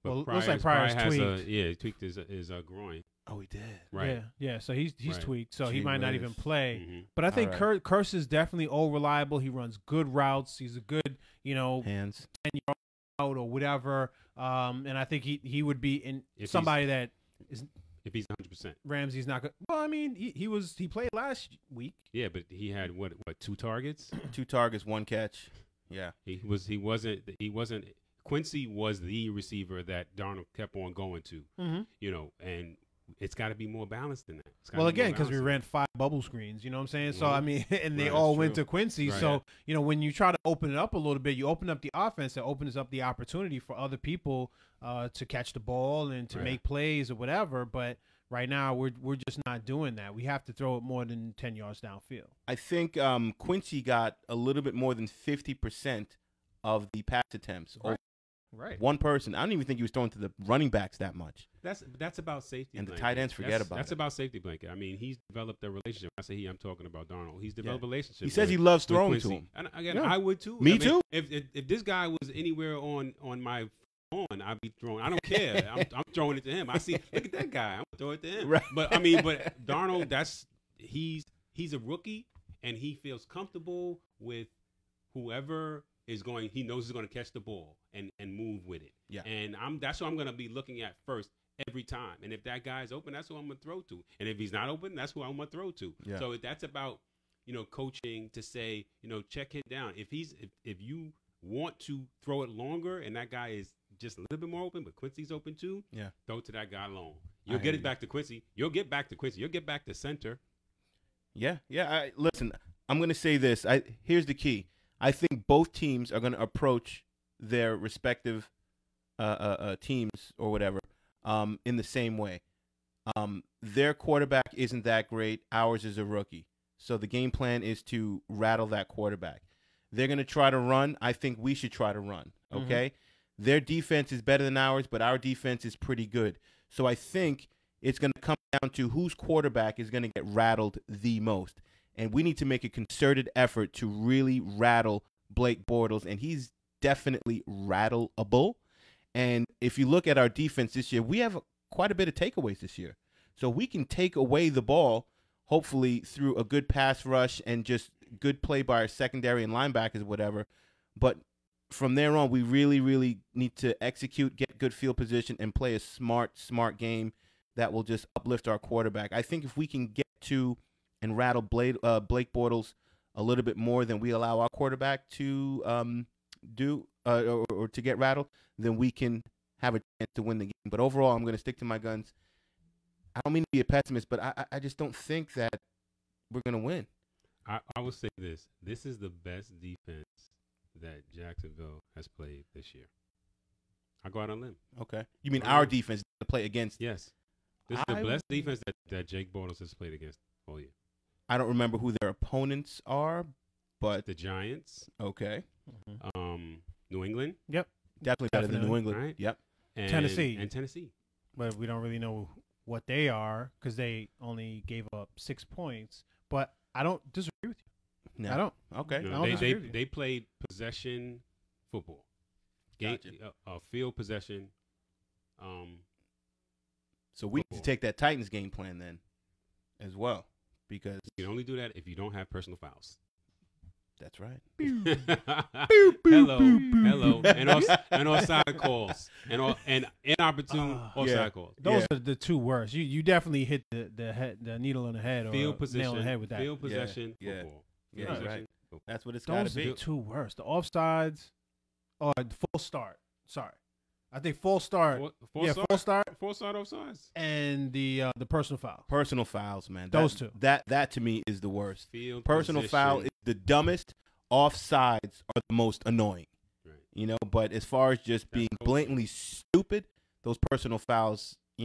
Speaker 2: Well, looks like Pryor's tweaked.
Speaker 3: He tweaked his groin.
Speaker 1: Oh, he did.
Speaker 3: Right.
Speaker 2: Yeah. So he's
Speaker 3: Right.
Speaker 2: tweaked. So he
Speaker 1: Gee
Speaker 2: might not
Speaker 1: whiz.
Speaker 2: even play.
Speaker 3: Mm-hmm.
Speaker 2: But I think
Speaker 1: All right.
Speaker 2: Curse is definitely reliable. He runs good routes. He's a good,
Speaker 1: Hands.
Speaker 2: 10-yard out or whatever. And I think he would be in
Speaker 3: If
Speaker 2: somebody that is
Speaker 3: If he's 100%.
Speaker 2: Ramsey's not good. Well, I mean, he played last week.
Speaker 3: Yeah, but he had what 2 targets?
Speaker 1: 2 targets, 1 catch. Yeah.
Speaker 3: He wasn't Quincy was the receiver that Darnold kept on going to.
Speaker 2: Mm-hmm.
Speaker 3: And it's got to be more balanced than that.
Speaker 2: Well, again, because we ran 5 bubble screens, you know what I'm saying? So, I mean, and they
Speaker 3: Right,
Speaker 2: all
Speaker 3: that's
Speaker 2: went
Speaker 3: true.
Speaker 2: to Quincy.
Speaker 3: Right.
Speaker 2: So, when you try to open it up a little bit, you open up the offense, it opens up the opportunity for other people to catch the ball and to
Speaker 3: Right.
Speaker 2: make plays or whatever. But right now, we're just not doing that. We have to throw it more than 10 yards downfield.
Speaker 1: I think Quincy got a little bit more than 50% of the pass attempts.
Speaker 2: Right. Right.
Speaker 1: One person. I don't even think he was throwing to the running backs that much.
Speaker 3: That's about safety.
Speaker 1: And the
Speaker 3: blanket.
Speaker 1: tight ends forget about
Speaker 3: That's
Speaker 1: it.
Speaker 3: about safety blanket. I mean, he's developed a relationship. I say I'm talking about Darnold. He's developed a relationship.
Speaker 1: He says
Speaker 3: with-
Speaker 1: he loves
Speaker 3: with
Speaker 1: throwing to
Speaker 3: Quincy.
Speaker 1: him.
Speaker 3: And again,
Speaker 1: Yeah.
Speaker 3: I would too.
Speaker 1: Me
Speaker 3: I mean,
Speaker 1: too.
Speaker 3: If this guy was anywhere on my phone, I'd be throwing. I don't care. I'm throwing it to him. I see. Look at that guy. I'm gonna throw it to him.
Speaker 1: Right.
Speaker 3: But Darnold, he's a rookie, and he feels comfortable with whoever is going. He knows he's going to catch the ball and move with it.
Speaker 1: Yeah.
Speaker 3: And that's what I'm going to be looking at first every time. And if that guy's open, that's who I'm going to throw to. And if he's not open, that's who I'm going to throw to.
Speaker 1: Yeah.
Speaker 3: So that's about coaching to say check it down. If you want to throw it longer and that guy is just a little bit more open, but Quincy's open too,
Speaker 1: Yeah.
Speaker 3: throw to that guy long. You'll
Speaker 1: I
Speaker 3: get
Speaker 1: hear
Speaker 3: it
Speaker 1: you.
Speaker 3: back to Quincy. You'll get back to Quincy. You'll get back to center.
Speaker 1: Yeah. Listen, I'm going to say this. Here's the key. I think both teams are going to approach their respective teams or whatever in the same way. Their quarterback isn't that great. Ours is a rookie. So the game plan is to rattle that quarterback. They're going to try to run. I think we should try to run, okay? Their defense is better than ours, but our defense is pretty good. So I think it's going to come down to whose quarterback is going to get rattled the most. And we need to make a concerted effort to really rattle Blake Bortles, and he's definitely rattleable. And if you look at our defense this year, we have quite a bit of takeaways this year. So we can take away the ball, hopefully through a good pass rush and just good play by our secondary and linebackers, whatever. But from there on, we really, really need to execute, get good field position, and play a smart game that will just uplift our quarterback. I think if we can get to and rattle Blake Bortles a little bit more than we allow our quarterback to do or to get rattled, then we can have a chance to win the game. But overall, I'm going to stick to my guns. I don't mean to be a pessimist, but I just don't think that we're going to win.
Speaker 3: I will say this. This is the best defense that Jacksonville has played this year. I'll go out on a limb.
Speaker 1: Okay. You mean our defense to play against?
Speaker 3: Yes. This is the best defense that Jake Bortles has played against all year.
Speaker 1: I don't remember who their opponents are, but
Speaker 3: The Giants,
Speaker 1: okay.
Speaker 3: New England,
Speaker 2: Yep.
Speaker 1: Definitely better than
Speaker 2: Definitely.
Speaker 1: New England.
Speaker 3: Right.
Speaker 1: Yep.
Speaker 3: and
Speaker 2: Tennessee.
Speaker 3: And Tennessee.
Speaker 2: But we don't really know what they are because they only gave up 6 points. But I don't disagree with you.
Speaker 1: No.
Speaker 2: I don't.
Speaker 1: Okay.
Speaker 2: I don't disagree with you.
Speaker 3: They played possession football.
Speaker 1: Gotcha.
Speaker 3: Field possession.
Speaker 1: So we need to
Speaker 3: football.
Speaker 1: take that Titans game plan then as well, because
Speaker 3: You can only do that if you don't have personal fouls.
Speaker 1: that's right.
Speaker 3: Hello, and offside calls, and inopportune offside
Speaker 1: Yeah.
Speaker 3: calls.
Speaker 2: Those
Speaker 1: Yeah.
Speaker 2: are the two worst. You definitely hit the needle on the head or
Speaker 3: Field
Speaker 2: nail on the head
Speaker 3: position,
Speaker 2: with that.
Speaker 3: field possession,
Speaker 1: Yeah.
Speaker 3: football.
Speaker 1: Yeah,
Speaker 3: Field
Speaker 1: right.
Speaker 3: possession, football.
Speaker 1: That's what it's got
Speaker 2: Those
Speaker 1: to
Speaker 2: are
Speaker 1: be.
Speaker 2: the two worst. The offsides or the full start. Sorry. I think full start. Full start
Speaker 3: Full start offsides.
Speaker 2: and the personal foul.
Speaker 1: Personal fouls, man.
Speaker 2: Those two.
Speaker 1: That to me is the worst.
Speaker 3: Field
Speaker 1: Personal
Speaker 3: position.
Speaker 1: foul is the dumbest. Offsides are the most annoying.
Speaker 3: Right.
Speaker 1: But as far as just being
Speaker 3: coaching.
Speaker 1: blatantly stupid, those personal fouls,
Speaker 2: Oh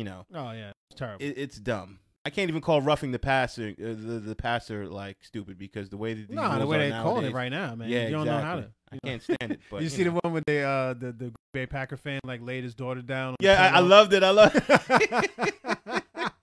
Speaker 2: yeah, it's terrible.
Speaker 1: it's dumb. I can't even call roughing the passer the passer like stupid because the way that these
Speaker 2: No, the
Speaker 1: rules
Speaker 2: way
Speaker 1: are
Speaker 2: they call it
Speaker 1: nowadays-
Speaker 2: right now, man.
Speaker 1: Yeah,
Speaker 2: you don't
Speaker 1: exactly.
Speaker 2: know how to.
Speaker 1: I can't stand it. But
Speaker 2: You see the one with the Green Bay Packer fan like laid his daughter down? on the
Speaker 1: Yeah, I
Speaker 2: pillow?
Speaker 1: loved it. I love.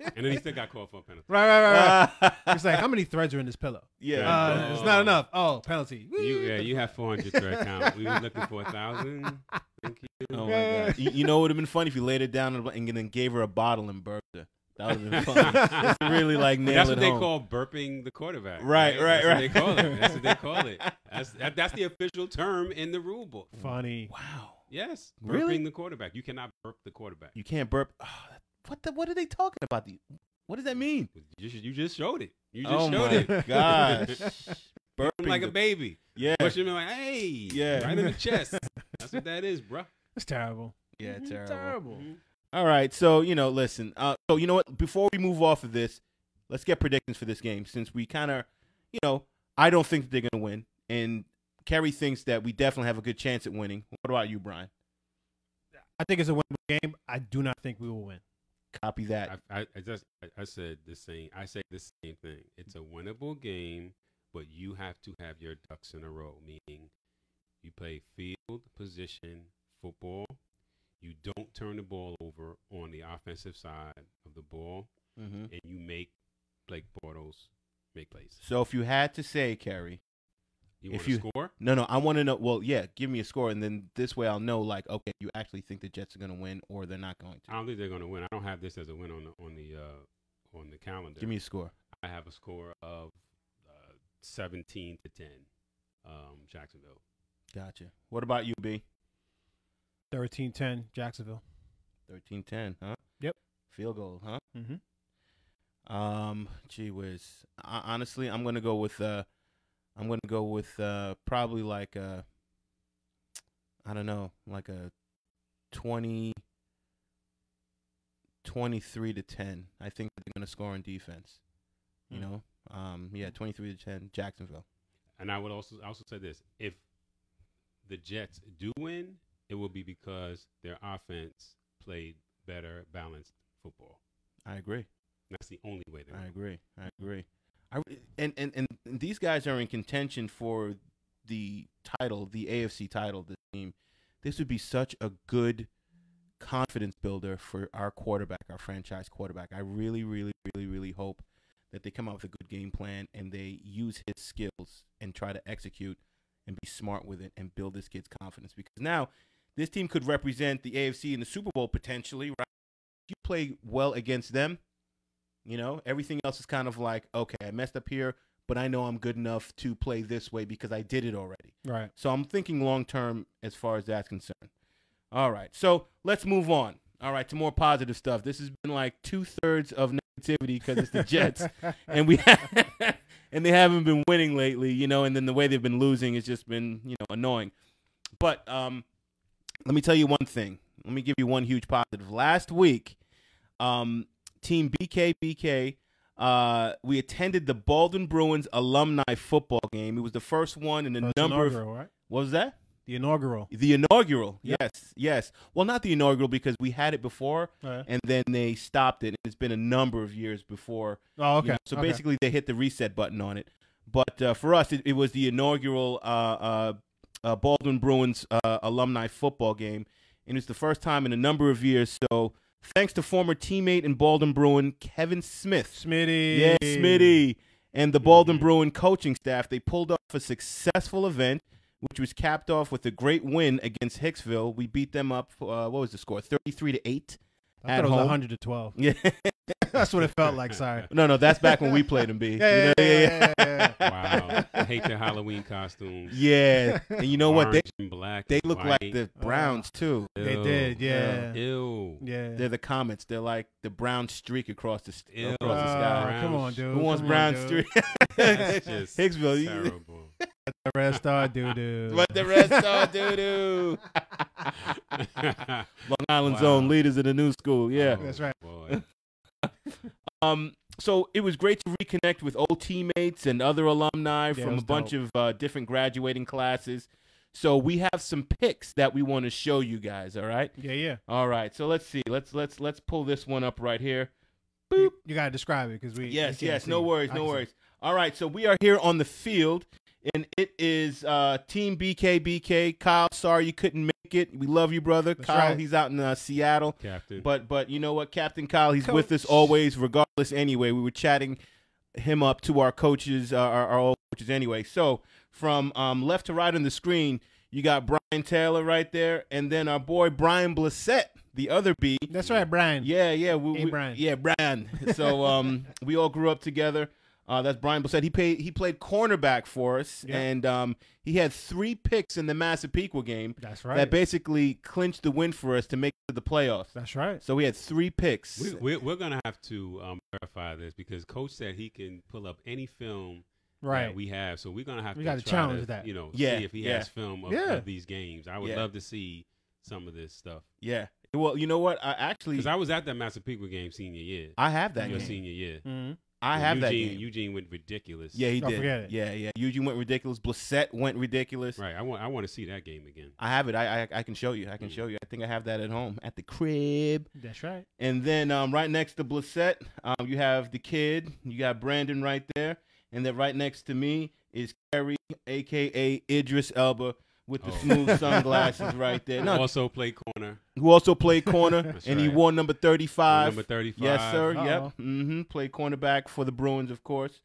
Speaker 3: And then he still got called for a penalty.
Speaker 2: Right. It's like, how many threads are in this pillow?
Speaker 1: Yeah.
Speaker 2: It's not enough. Oh, penalty.
Speaker 3: You have 400 thread count. We were looking for 1,000. Thank you.
Speaker 1: Oh my God. You know, it would have been funny if you laid it down and then gave her a bottle and burped her. That would have been funny. Just really like nail
Speaker 3: That's
Speaker 1: it
Speaker 3: what they
Speaker 1: home.
Speaker 3: call burping the quarterback.
Speaker 1: Right.
Speaker 3: That's what they call it. That's what they call it. That's the official term in the rule book.
Speaker 2: Funny.
Speaker 1: Wow.
Speaker 3: Yes. Burping
Speaker 1: Really?
Speaker 3: the quarterback. You cannot burp the quarterback.
Speaker 1: You can't burp. Oh, what are they talking about? What does that mean?
Speaker 3: You just showed it. You just
Speaker 1: Oh
Speaker 3: showed
Speaker 1: my
Speaker 3: it.
Speaker 1: gosh.
Speaker 3: Burping
Speaker 1: Burping
Speaker 3: like a
Speaker 1: the-
Speaker 3: baby.
Speaker 1: Yeah.
Speaker 3: Push him in like, hey.
Speaker 1: Yeah.
Speaker 3: Right in the chest. That's what that is, bro.
Speaker 2: It's terrible.
Speaker 1: Yeah, terrible.
Speaker 2: Terrible.
Speaker 3: Mhm.
Speaker 1: All right, so listen. So you know what? Before we move off of this, let's get predictions for this game, since we kind of, I don't think that they're gonna win, and Kerry thinks that we definitely have a good chance at winning. What about you, Brian?
Speaker 2: I think it's a winnable game. I do not think we will win.
Speaker 1: Copy that.
Speaker 3: I said the same. I say the same thing. It's a winnable game, but you have to have your ducks in a row. Meaning, you play field position football. You don't turn the ball over on the offensive side of the ball,
Speaker 1: Mm-hmm.
Speaker 3: and you make Blake Bortles make plays.
Speaker 1: So if you had to say, Kerry,
Speaker 3: You
Speaker 1: If
Speaker 3: want to score?
Speaker 1: no, I want to know. Well, yeah, give me a score, and then this way I'll know, like, okay, you actually think the Jets are going to win, or they're not going
Speaker 3: I
Speaker 1: to.
Speaker 3: don't think they're going to win. I don't have this as a win on the calendar.
Speaker 1: Give me a score.
Speaker 3: I have a score of 17-10, Jacksonville.
Speaker 1: Gotcha. What about you, B?
Speaker 2: 13-10, Jacksonville.
Speaker 1: 13-10, huh?
Speaker 2: Yep.
Speaker 1: Field goal, huh?
Speaker 2: Mm-hmm.
Speaker 1: Gee whiz. Honestly, I'm gonna go with probably like a, I don't know, like a 23-10. I think they're gonna score on defense. You know, 23-10, Jacksonville.
Speaker 3: And I would also say this: if the Jets do win, it will be because their offense played better, balanced football.
Speaker 1: I agree.
Speaker 3: That's the only way they win.
Speaker 1: I agree. And these guys are in contention for the title, the AFC title. This team, this would be such a good confidence builder for our quarterback, our franchise quarterback. I really, really, really, really hope that they come up with a good game plan and they use his skills and try to execute and be smart with it and build this kid's confidence. Because now this team could represent the AFC in the Super Bowl potentially, right? If you play well against them, everything else is kind of like, okay, I messed up here, but I know I'm good enough to play this way because I did it already.
Speaker 2: Right.
Speaker 1: So I'm thinking long-term as far as that's concerned. All right, so let's move on. All right, to more positive stuff. This has been like 2/3 of negativity because it's the Jets, and and they haven't been winning lately, and then the way they've been losing has just been, annoying. But let me tell you one thing. Let me give you one huge positive. Last week, Team BKBK, we attended the Baldwin Bruins alumni football game. It was the first one in a number of.
Speaker 2: Right?
Speaker 1: What was that?
Speaker 2: The inaugural.
Speaker 1: The inaugural.
Speaker 2: Yep.
Speaker 1: Yes. Well, not the inaugural because we had it before,
Speaker 2: Right.
Speaker 1: and then they stopped it. It's been a number of years before.
Speaker 2: Oh, okay.
Speaker 1: So
Speaker 2: Okay.
Speaker 1: basically, they hit the reset button on it. But for us, it was the inaugural Baldwin Bruins alumni football game, and it's the first time in a number of years. So thanks to former teammate and Baldwin Bruin Kevin Smith.
Speaker 2: Smitty.
Speaker 1: Yeah, Smitty. And the Baldwin Bruin coaching staff, they pulled off a successful event, which was capped off with a great win against Hicksville. We beat them up, what was the score, 33-8
Speaker 2: I
Speaker 1: at
Speaker 2: thought it was
Speaker 1: home.
Speaker 2: 100-12.
Speaker 1: Yeah.
Speaker 2: That's what it felt like, sorry.
Speaker 1: No, that's back when we played them, B.
Speaker 2: Yeah.
Speaker 3: Wow. I hate their Halloween costumes.
Speaker 1: Yeah. And you know what?
Speaker 3: Orange and black.
Speaker 1: They
Speaker 3: and
Speaker 1: look
Speaker 3: white.
Speaker 1: like the Browns, too.
Speaker 2: They
Speaker 3: Ew.
Speaker 2: did, yeah.
Speaker 3: Ew.
Speaker 2: Yeah.
Speaker 1: They're the Comets. They're like the brown streak across the
Speaker 3: Ew.
Speaker 1: across the sky.
Speaker 3: Brown
Speaker 2: Come on, dude.
Speaker 1: Who wants
Speaker 2: Come
Speaker 1: brown
Speaker 2: on, dude.
Speaker 1: streak?
Speaker 3: That's just
Speaker 1: Hicksville.
Speaker 3: terrible.
Speaker 2: The Red Star doo-doo.
Speaker 1: What the rest are doo-doo. Long Island Zone leaders of the new school. Yeah.
Speaker 3: Oh,
Speaker 2: That's right.
Speaker 3: Boy.
Speaker 1: So it was great to reconnect with old teammates and other alumni
Speaker 2: it
Speaker 1: from a
Speaker 2: was
Speaker 1: bunch of different graduating classes. So we have some picks that we want to show you guys. All right.
Speaker 2: Yeah.
Speaker 1: All right. So let's see. Let's pull this one up right here. Boop.
Speaker 2: You got to describe it because we.
Speaker 1: Yes.
Speaker 2: can't see.
Speaker 1: No worries.
Speaker 2: I
Speaker 1: No
Speaker 2: can see.
Speaker 1: worries. All right. So we are here on the field, And it is Team BKBK. Kyle, sorry you couldn't make it. We love you, brother.
Speaker 2: That's
Speaker 1: Kyle,
Speaker 2: right.
Speaker 1: he's out in Seattle.
Speaker 3: Captain.
Speaker 1: But you know what? Captain Kyle, he's
Speaker 2: Coach.
Speaker 1: with us always, regardless anyway. We were chatting him up to our coaches, our old coaches anyway. So from left to right on the screen, you got Brian Taylor right there, and then our boy Brian Blissett, the other B.
Speaker 2: That's right, Brian.
Speaker 1: Yeah.
Speaker 2: Hey, Brian.
Speaker 1: Yeah, Brian. So we all grew up together. That's Brian Blissett. He played cornerback for us,
Speaker 2: Yeah.
Speaker 1: and he had 3 picks in the Massapequa game.
Speaker 2: That's right.
Speaker 1: That basically clinched the win for us to make it to the playoffs.
Speaker 2: That's right.
Speaker 1: So we had 3 picks.
Speaker 3: We're going to have to verify this because Coach said he can pull up any film
Speaker 2: Right.
Speaker 3: that we have. So we're going to have
Speaker 2: We
Speaker 3: to
Speaker 2: gotta
Speaker 3: try
Speaker 2: challenge
Speaker 3: to,
Speaker 2: that.
Speaker 3: you know,
Speaker 1: Yeah,
Speaker 3: see if he
Speaker 1: yeah.
Speaker 3: has film
Speaker 2: Yeah.
Speaker 3: of these games. I would
Speaker 1: Yeah.
Speaker 3: love to see some of this stuff.
Speaker 1: Yeah. Well, you know what? I actually
Speaker 3: Because I was at that Massapequa game senior year.
Speaker 1: I have that
Speaker 3: Your
Speaker 1: game.
Speaker 3: senior year.
Speaker 2: Mm-hmm.
Speaker 1: I have that
Speaker 3: Eugene,
Speaker 1: game.
Speaker 3: Eugene went ridiculous.
Speaker 1: Yeah, he
Speaker 2: Don't
Speaker 1: did.
Speaker 2: forget it.
Speaker 1: Yeah. Eugene went ridiculous. Blissett went ridiculous.
Speaker 3: Right. I want to see that game again.
Speaker 1: I have it. I can show you. I can show you. I think I have that at home at the crib.
Speaker 2: That's right.
Speaker 1: And then right next to Blissett, you have the kid. You got Brandon right there. And then right next to me is Kerry, a.k.a. Idris Elba, with the smooth sunglasses right there. No,
Speaker 3: Also play corner.
Speaker 1: who also played corner,
Speaker 3: That's
Speaker 1: and he
Speaker 3: right.
Speaker 1: wore number 35.
Speaker 3: Number 35.
Speaker 1: Yes, sir.
Speaker 2: Uh-oh.
Speaker 1: Yep. Mm-hmm. Played cornerback for the Bruins, of course.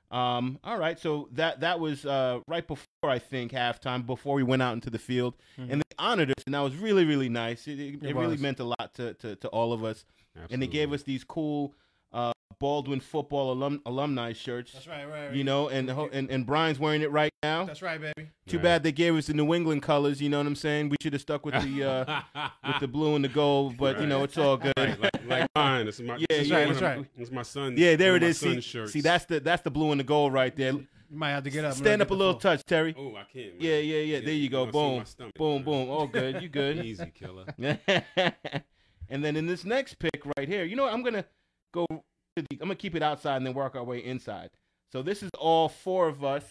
Speaker 1: All right. So that was right before, I think, halftime, before we went out into the field.
Speaker 2: Mhm.
Speaker 1: And they honored us, and that was really, really nice. It really
Speaker 2: was.
Speaker 1: meant a lot to all of us.
Speaker 3: Absolutely.
Speaker 1: And they gave us these cool Baldwin football alumni shirts.
Speaker 2: That's right. Right.
Speaker 1: You know, and Brian's wearing it right now.
Speaker 2: That's right, baby.
Speaker 1: Too
Speaker 3: Right.
Speaker 1: bad they gave us the New England colors. You know what I'm saying? We should have stuck with the blue and the gold, but you know it's all good.
Speaker 3: Right, like mine. This is my,
Speaker 1: Yeah,
Speaker 3: this is
Speaker 1: yeah,
Speaker 3: one
Speaker 2: that's
Speaker 3: of-
Speaker 2: right.
Speaker 3: This is my son.
Speaker 1: Yeah, there
Speaker 3: one
Speaker 1: it
Speaker 3: of
Speaker 1: is.
Speaker 3: my son's shirts.
Speaker 1: See, that's the blue and the gold right there.
Speaker 2: You might have to get up.
Speaker 1: Stand up a little touch, Terry.
Speaker 3: Oh, I can't. Man.
Speaker 1: Yeah. There you go.
Speaker 3: gonna see my
Speaker 1: Boom,
Speaker 3: stomach,
Speaker 1: boom,
Speaker 3: man.
Speaker 1: boom. All good. You good?
Speaker 3: Easy killer.
Speaker 1: And then in this next pick right here, you know what? I'm gonna keep it outside and then work our way inside. So this is all 4 of us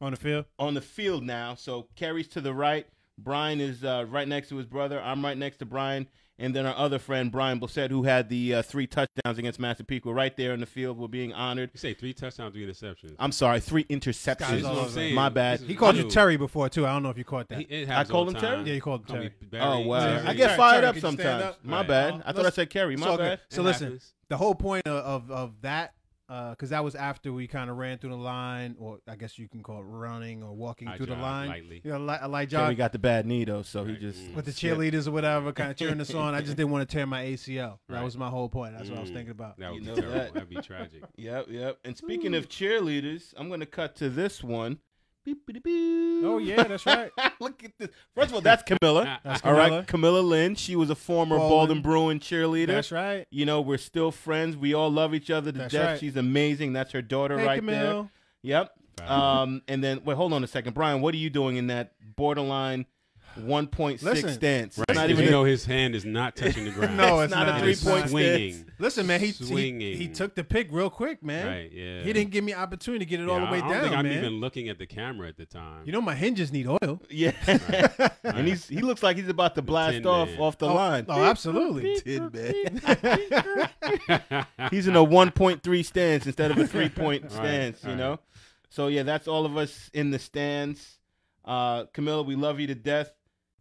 Speaker 2: on the field.
Speaker 1: on the field now. So Kerry's to the right. Brian is right next to his brother. I'm right next to Brian. And then our other friend, Brian Blissett, who had the 3 touchdowns against Massapequa right there in the field. We're being honored.
Speaker 3: You say 3 touchdowns, 3 interceptions.
Speaker 1: I'm sorry, 3
Speaker 2: Guys
Speaker 1: interceptions.
Speaker 3: This is
Speaker 2: all
Speaker 3: what I'm
Speaker 2: over.
Speaker 3: saying.
Speaker 1: My bad.
Speaker 3: This is
Speaker 2: He called
Speaker 3: new.
Speaker 2: you Terry before too. I don't know if you caught that.
Speaker 3: It
Speaker 1: I
Speaker 3: happens
Speaker 1: called
Speaker 3: all the
Speaker 1: him Terry?
Speaker 3: time.
Speaker 2: Yeah, you called him
Speaker 3: Call me
Speaker 2: Terry.
Speaker 3: Barry.
Speaker 1: Oh, wow.
Speaker 3: Terry.
Speaker 1: I get
Speaker 2: Terry,
Speaker 1: fired
Speaker 2: Terry,
Speaker 1: up
Speaker 2: could you stand
Speaker 1: sometimes.
Speaker 2: up?
Speaker 1: My
Speaker 3: Right.
Speaker 1: bad.
Speaker 2: Oh,
Speaker 1: I thought I said Kerry.
Speaker 2: It's
Speaker 1: My
Speaker 2: all good.
Speaker 1: bad.
Speaker 2: So
Speaker 3: It
Speaker 2: listen,
Speaker 3: happens.
Speaker 2: the whole point of that, because that was after we kind of ran through the line, or I guess you can call it running or walking
Speaker 3: I
Speaker 2: through the
Speaker 3: jog
Speaker 2: line.
Speaker 3: lightly.
Speaker 2: You know, light
Speaker 1: Kerry
Speaker 2: jog
Speaker 1: got the bad knee, though, so he
Speaker 3: Right.
Speaker 1: just...
Speaker 2: with the
Speaker 1: slipped.
Speaker 2: cheerleaders or whatever, kind of cheering us on. I just didn't want to tear my ACL. That
Speaker 3: Right.
Speaker 2: was my whole point. That's what I was thinking about.
Speaker 3: That would
Speaker 1: You
Speaker 3: be
Speaker 1: know
Speaker 3: terrible.
Speaker 1: that.
Speaker 3: That'd be tragic.
Speaker 1: Yep. And speaking of cheerleaders, I'm going to cut to this one. Beep-a-dee-boo.
Speaker 2: Oh yeah, that's right.
Speaker 1: Look at this. First of all, that's Camilla.
Speaker 2: That's
Speaker 1: All
Speaker 2: Camilla.
Speaker 1: right, Camilla Lynn. She was a former
Speaker 2: Baldwin.
Speaker 1: Baldwin Bruin cheerleader.
Speaker 2: That's right.
Speaker 1: You know, we're still friends. We all love each other to
Speaker 2: That's
Speaker 1: death.
Speaker 2: right.
Speaker 1: She's amazing. That's her daughter
Speaker 2: Hey,
Speaker 1: right
Speaker 2: Camille.
Speaker 1: there. Yep.
Speaker 3: Fabulous.
Speaker 1: And then, wait, hold on a second. Brian, what are you doing in that borderline 1.6
Speaker 2: Listen.
Speaker 1: stance?
Speaker 3: Right.
Speaker 1: It's not
Speaker 3: 'Cause
Speaker 1: even
Speaker 3: you know his hand is not touching the ground.
Speaker 2: No,
Speaker 1: it's
Speaker 2: it's
Speaker 1: not a
Speaker 2: not.
Speaker 1: three-point
Speaker 2: It's
Speaker 3: swinging.
Speaker 1: stance.
Speaker 2: Listen, man, he
Speaker 3: Swinging.
Speaker 2: took the pick real quick, man.
Speaker 3: Right, yeah.
Speaker 2: He didn't give me opportunity to get it all the way
Speaker 3: I don't
Speaker 2: down,
Speaker 3: think I'm
Speaker 2: man.
Speaker 3: even looking at the camera at the time.
Speaker 2: You know my hinges need oil.
Speaker 1: Yeah. And he looks like he's about to blast
Speaker 3: Tin
Speaker 1: off
Speaker 3: Man.
Speaker 1: the line.
Speaker 2: Oh, absolutely.
Speaker 1: Tin Man. He's in a 1.3 stance instead of a 3-point stance, you
Speaker 3: right.
Speaker 1: know? So, yeah, that's all of us in the stands. Camilla, we love you to death.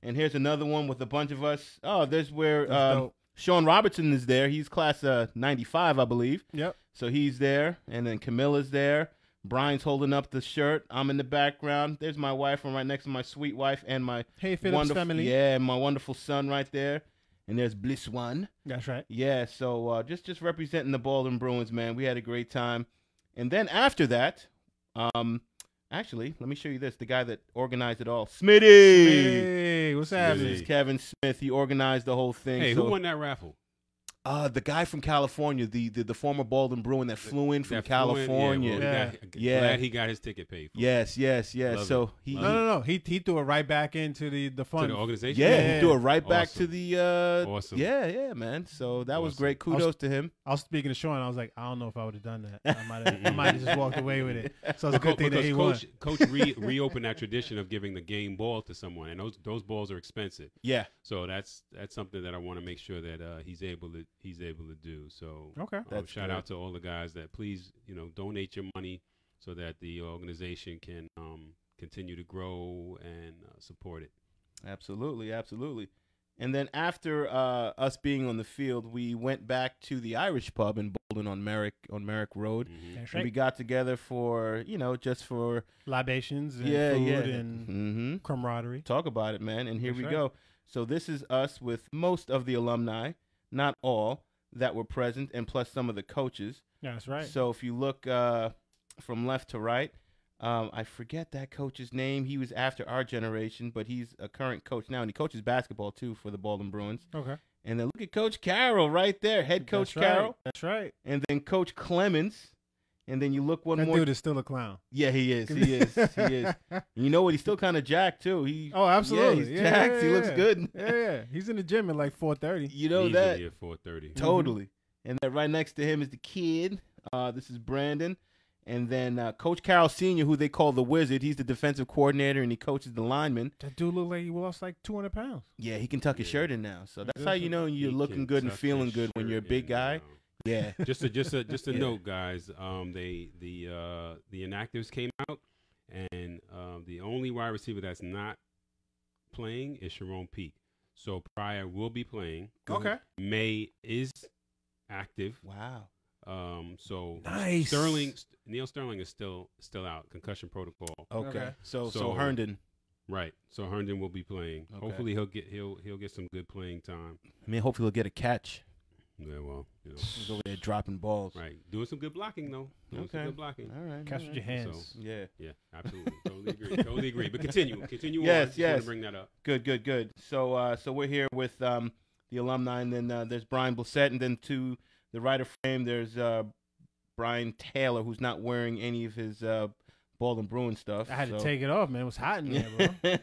Speaker 1: And here's another one with a bunch of us. Oh, there's where
Speaker 2: That's dope.
Speaker 1: Sean Robertson is there. He's class 95, I believe.
Speaker 2: Yep.
Speaker 1: So he's there. And then Camilla's there. Brian's holding up the shirt. I'm in the background. There's my wife. I'm right next to my sweet wife and my
Speaker 2: Hey, Phillips
Speaker 1: wonderful
Speaker 2: family.
Speaker 1: Yeah, my wonderful son right there. And there's Bliss One.
Speaker 2: That's right.
Speaker 1: Yeah, so just representing the Baldwin Bruins, man. We had a great time. And then after that, actually, let me show you this. The guy that organized it all. Smitty!
Speaker 2: Hey, what's
Speaker 1: This
Speaker 2: happening?
Speaker 1: is Kevin Smith. He organized the whole thing.
Speaker 3: Hey,
Speaker 1: so,
Speaker 3: who won that raffle?
Speaker 1: the guy from California, the former Baldwin Bruin that flew in from
Speaker 3: That flew in?
Speaker 1: California.
Speaker 3: Yeah,
Speaker 1: Yeah.
Speaker 3: Glad he got his ticket paid for.
Speaker 1: Yes.
Speaker 3: Love
Speaker 1: So
Speaker 3: it.
Speaker 1: he,
Speaker 3: Love
Speaker 2: No. He threw it right back into the
Speaker 3: To
Speaker 2: fund.
Speaker 3: the organization?
Speaker 1: yeah,
Speaker 2: Yeah.
Speaker 1: he threw it right back
Speaker 3: Awesome.
Speaker 1: to the
Speaker 3: Awesome.
Speaker 1: Yeah, man. So that was
Speaker 3: Awesome.
Speaker 1: great. Kudos to him.
Speaker 2: I was speaking to Sean. I was like, I don't know if I would have done that. I might have just walked away with it. So it's a good thing that
Speaker 3: Because
Speaker 2: he won.
Speaker 3: Coach reopened that tradition of giving the game ball to someone, and those balls are expensive.
Speaker 1: Yeah.
Speaker 3: So that's something that I want to make sure that he's able to do. So
Speaker 2: Okay.
Speaker 1: That's
Speaker 3: shout
Speaker 1: good.
Speaker 3: out to all the guys that please donate your money so that the organization can continue to grow and support it.
Speaker 1: Absolutely, absolutely. And then after us being on the field, we went back to the Irish pub in Baldwin on Merrick Road.
Speaker 3: Mm-hmm.
Speaker 2: That's
Speaker 1: And we
Speaker 2: right.
Speaker 1: got together for, just for
Speaker 2: Libations and
Speaker 1: yeah,
Speaker 2: food
Speaker 1: yeah,
Speaker 2: and camaraderie.
Speaker 1: talk about it, man. And here
Speaker 2: That's
Speaker 1: we
Speaker 2: right.
Speaker 1: go. So this is us with most of the alumni, not all, that were present, and plus some of the coaches.
Speaker 2: That's right.
Speaker 1: So if you look from left to right, I forget that coach's name. He was after our generation, but he's a current coach now, and he coaches basketball too for the Baldwin Bruins.
Speaker 2: Okay.
Speaker 1: And then look at Coach Carroll right there, head coach
Speaker 2: That's right.
Speaker 1: Carroll,
Speaker 2: That's right.
Speaker 1: and then Coach Clemens. And then you look one
Speaker 2: That
Speaker 1: more.
Speaker 2: dude is still a clown.
Speaker 1: Yeah, he is. He is. He is. You know what? He's still kind of jacked too. He.
Speaker 2: Oh, absolutely.
Speaker 1: Yeah, he's
Speaker 2: Yeah,
Speaker 1: jacked.
Speaker 2: yeah,
Speaker 1: He looks
Speaker 2: yeah.
Speaker 1: good.
Speaker 2: Yeah. He's in the gym at like 4:30.
Speaker 1: You know
Speaker 3: Easily
Speaker 1: that.
Speaker 3: at 4:30.
Speaker 1: Totally. And then right next to him is the kid. This is Brandon. And then Coach Carroll Sr., who they call the Wizard. He's the defensive coordinator, and he coaches the linemen.
Speaker 2: That dude looked like he lost like 200 pounds.
Speaker 1: Yeah, he can tuck his
Speaker 3: Yeah.
Speaker 1: shirt in now. So that's
Speaker 2: He
Speaker 1: how you know you're
Speaker 3: He
Speaker 1: looking
Speaker 3: can
Speaker 1: good and
Speaker 3: tuck
Speaker 1: feeling
Speaker 3: his
Speaker 1: good when you're a
Speaker 3: shirt
Speaker 1: big
Speaker 3: in
Speaker 1: guy.
Speaker 3: now.
Speaker 1: Yeah.
Speaker 3: Just a
Speaker 1: Yeah.
Speaker 3: note, guys. The inactives came out, and the only wide receiver that's not playing is Sharon Peak. So Pryor will be playing.
Speaker 2: Okay.
Speaker 3: May is active.
Speaker 1: Wow.
Speaker 3: So
Speaker 2: Nice.
Speaker 3: Neil Sterling is still out, concussion protocol.
Speaker 1: Okay.
Speaker 2: Okay.
Speaker 1: So
Speaker 3: So-
Speaker 1: Herndon.
Speaker 3: Right. So Herndon will be playing.
Speaker 1: Okay.
Speaker 3: Hopefully he'll get some good playing time.
Speaker 1: I mean, hopefully he'll get a catch.
Speaker 3: Yeah, well,
Speaker 1: He's over there dropping balls.
Speaker 3: right. Doing some good blocking though. Doing some
Speaker 1: Okay.
Speaker 3: good blocking.
Speaker 1: All right.
Speaker 2: Catch
Speaker 1: all
Speaker 2: with your
Speaker 1: right.
Speaker 2: hands.
Speaker 3: So-
Speaker 1: Yeah.
Speaker 3: Yeah, absolutely. Totally agree. But continue
Speaker 1: Yes,
Speaker 3: on. Just want
Speaker 1: yes.
Speaker 3: to bring that up.
Speaker 1: Good. So we're here with the alumni, and then there's Brian Blissett, and then to the right of frame there's Brian Taylor, who's not wearing any of his Baldwin Bruins stuff.
Speaker 2: I had to
Speaker 1: so.
Speaker 2: take it off, man. It was hot in there, bro.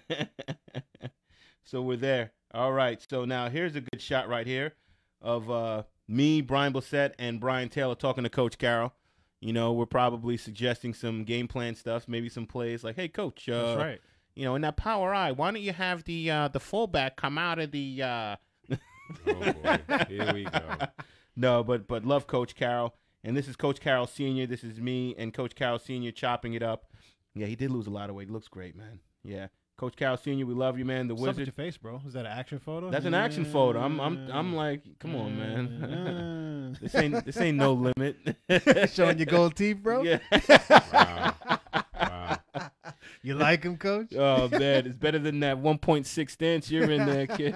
Speaker 1: So we're there. All right. So now here's a good shot right here of me, Brian Blissett, and Brian Taylor talking to Coach Carroll. We're probably suggesting some game plan stuff, maybe some plays like, hey, Coach,
Speaker 2: That's right.
Speaker 1: in that power eye, why don't you have the fullback come out of the
Speaker 3: Oh boy, here we go.
Speaker 1: No, but love Coach Carroll. And this is Coach Carroll Sr. This is me and Coach Carroll Sr. chopping it up. Yeah, he did lose a lot of weight. He looks great, man. Yeah. Coach Carroll Sr., we love you, man. The
Speaker 2: What's up with
Speaker 1: Wizard.
Speaker 2: your face, bro? Is that an action photo?
Speaker 1: That's an action photo. I'm like, come on, man. This ain't no limit.
Speaker 2: Showing your gold teeth, bro?
Speaker 1: Yeah.
Speaker 3: Wow.
Speaker 2: You like him, Coach?
Speaker 1: Oh man, it's better than that 1.6 inch you're in there, kid.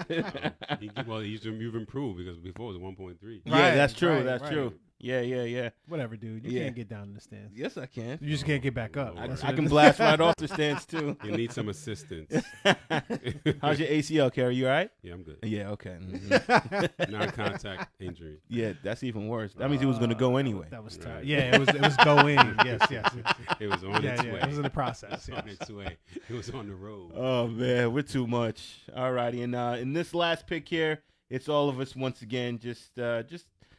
Speaker 3: You've improved because before it was 1.3.
Speaker 1: Yeah,
Speaker 2: Right,
Speaker 1: that's true.
Speaker 2: right,
Speaker 1: that's
Speaker 2: right.
Speaker 1: true. Yeah.
Speaker 2: Whatever, dude. You
Speaker 1: Yeah.
Speaker 2: can't get down in the stands.
Speaker 1: Yes, I can.
Speaker 2: You just can't get back up.
Speaker 3: I-
Speaker 2: That's
Speaker 1: I
Speaker 2: what
Speaker 1: can
Speaker 2: it is.
Speaker 1: blast right off the stands too.
Speaker 3: You need some assistance.
Speaker 1: How's your ACL, Kerry? You all right?
Speaker 3: Yeah, I'm good.
Speaker 1: Yeah, okay. Mhm.
Speaker 3: Non-contact injury.
Speaker 1: Yeah, that's even worse. That means he was going to go anyway.
Speaker 2: That was tough.
Speaker 3: Right.
Speaker 2: Yeah, it was going. Yes.
Speaker 3: It was on its way.
Speaker 2: It was in the process.
Speaker 3: It was on
Speaker 2: Yes.
Speaker 3: its way. It was on the road.
Speaker 1: Oh man, we're too much. All righty, and in this last pick here, it's all of us once again, just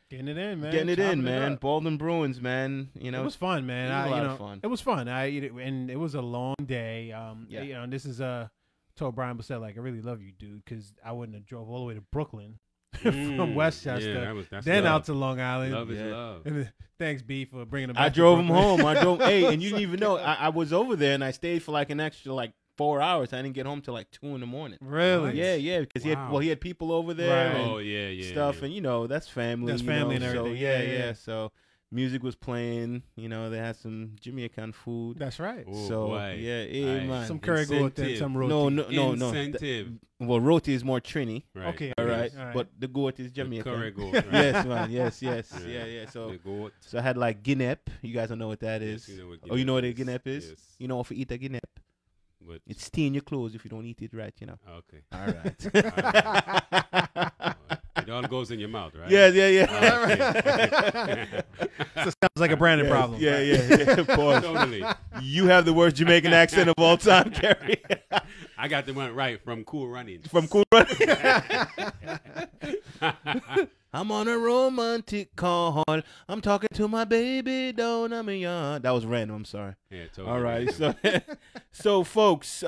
Speaker 2: Getting it in, man.
Speaker 1: getting it in,
Speaker 2: Chopping
Speaker 1: man.
Speaker 2: up.
Speaker 1: Baldwin Bruins, man.
Speaker 2: It was fun, man.
Speaker 1: it was a lot of fun.
Speaker 2: It was fun. And it was a long day.
Speaker 1: Yeah.
Speaker 2: And this is told Brian Blissett, like, I really love you, dude, because I wouldn't have drove all the way to Brooklyn from Westchester,
Speaker 3: Yeah, that's
Speaker 2: then
Speaker 3: love.
Speaker 2: out to Long Island.
Speaker 3: Love is
Speaker 1: Yeah.
Speaker 3: love.
Speaker 2: And thanks, B, for bringing him.
Speaker 1: I
Speaker 2: back to
Speaker 1: drove him
Speaker 2: Brooklyn.
Speaker 1: home. I drove. Hey, and you didn't even know I was over there, and I stayed for like an extra 4 hours. I didn't get home till like 2 in.
Speaker 2: Really?
Speaker 1: Yeah, because
Speaker 3: Wow.
Speaker 1: he had people over there.
Speaker 2: Right.
Speaker 1: And
Speaker 3: Oh yeah.
Speaker 1: stuff,
Speaker 3: yeah.
Speaker 1: and that's family.
Speaker 2: That's family and
Speaker 1: so,
Speaker 2: everything.
Speaker 1: yeah,
Speaker 2: Yeah.
Speaker 1: So music was playing. They had some Jamaican food.
Speaker 2: That's right.
Speaker 3: Oh,
Speaker 1: so
Speaker 3: boy.
Speaker 1: yeah,
Speaker 3: Aye.
Speaker 1: man.
Speaker 2: Some curry goat and
Speaker 3: Incentive.
Speaker 2: some roti.
Speaker 1: No.
Speaker 3: Incentive.
Speaker 1: Well, roti is more Trini.
Speaker 3: Right.
Speaker 2: Okay.
Speaker 1: All
Speaker 2: Yes.
Speaker 1: right,
Speaker 2: All right.
Speaker 1: but the goat is
Speaker 3: The
Speaker 1: Jamaican.
Speaker 3: curry goat. Right?
Speaker 1: Yes, man. Yes.
Speaker 3: Yeah.
Speaker 1: Yeah. So
Speaker 3: The goat.
Speaker 1: I had like guinep. You guys don't know what that is.
Speaker 3: Yes, you know what
Speaker 1: Oh, you know what a
Speaker 3: guinep
Speaker 1: guinep is?
Speaker 3: Yes.
Speaker 1: You know if you eat a guinep,
Speaker 3: But
Speaker 1: it stain your clothes if you don't eat it right.
Speaker 3: okay.
Speaker 1: All right.
Speaker 3: It all goes in your mouth, right?
Speaker 1: Yeah.
Speaker 3: Okay.
Speaker 2: So sounds like a Brandon problem.
Speaker 1: Yeah. Pause.
Speaker 3: Totally.
Speaker 1: You have the worst Jamaican accent of all time, Kerry.
Speaker 3: I got the one right from Cool Runnings.
Speaker 1: From Cool Runnings. I'm on a romantic call. I'm talking to my baby down on my yard. That was random. I'm sorry.
Speaker 3: Yeah, totally.
Speaker 1: All right. So folks,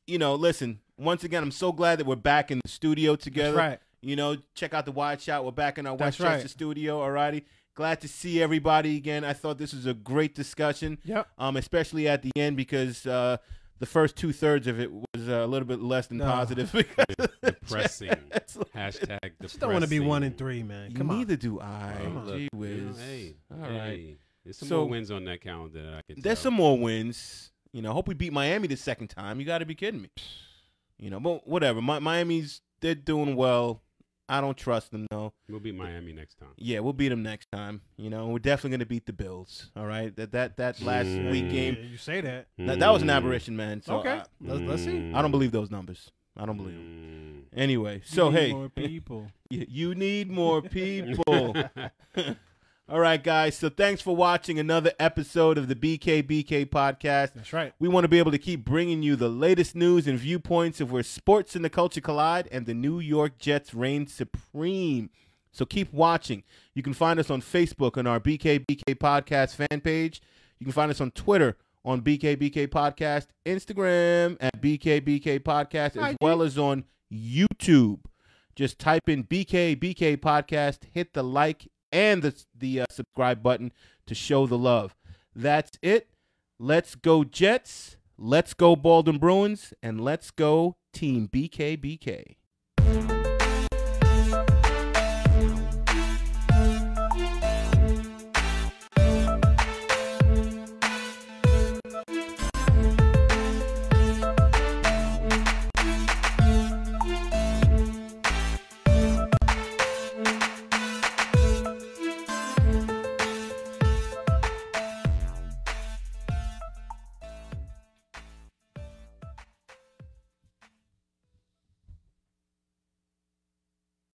Speaker 1: listen. Once again, I'm so glad that we're back in the studio together.
Speaker 2: That's right.
Speaker 1: Check out the wide shot. We're back in our
Speaker 2: That's
Speaker 1: Westchester
Speaker 2: right.
Speaker 1: studio. All righty. Glad to see everybody again. I thought this was a great discussion.
Speaker 2: Yep.
Speaker 1: Especially at the end because the first 2/3 of it was a little bit less than positive.
Speaker 3: Depressing. Hashtag depressing.
Speaker 2: Just don't want to be 1-3, man. Come on.
Speaker 1: Neither do I.
Speaker 2: Come on.
Speaker 1: Gee whiz.
Speaker 3: All
Speaker 1: right.
Speaker 3: Hey, there's some
Speaker 1: So-
Speaker 3: more wins on that calendar that I can
Speaker 1: There's
Speaker 3: tell.
Speaker 1: some more wins. Hope we beat Miami the second time. You got to be kidding me. But whatever. Miami's, they're doing well. I don't trust them, though.
Speaker 3: We'll beat Miami next time.
Speaker 1: Yeah, we'll beat them next time. We're definitely going to beat the Bills. All right? That last week game,
Speaker 2: You say that.
Speaker 1: that was an aberration, man. So
Speaker 2: Okay. Let's see.
Speaker 1: I don't believe those numbers. I don't believe them. Anyway, so
Speaker 2: You need
Speaker 1: hey,
Speaker 2: more people.
Speaker 1: you need more people. All right, guys. So thanks for watching another episode of the BKBK podcast.
Speaker 2: That's right.
Speaker 1: We want to be able to keep bringing you the latest news and viewpoints of where sports and the culture collide and the New York Jets reign supreme. So keep watching. You can find us on Facebook on our BKBK podcast fan page. You can find us on Twitter on BKBK podcast, Instagram at BKBK podcast, as well as on YouTube. Just type in BKBK podcast, hit the like and the subscribe button to show the love. That's it. Let's go Jets. Let's go Baldwin Bruins. And let's go Team BKBK.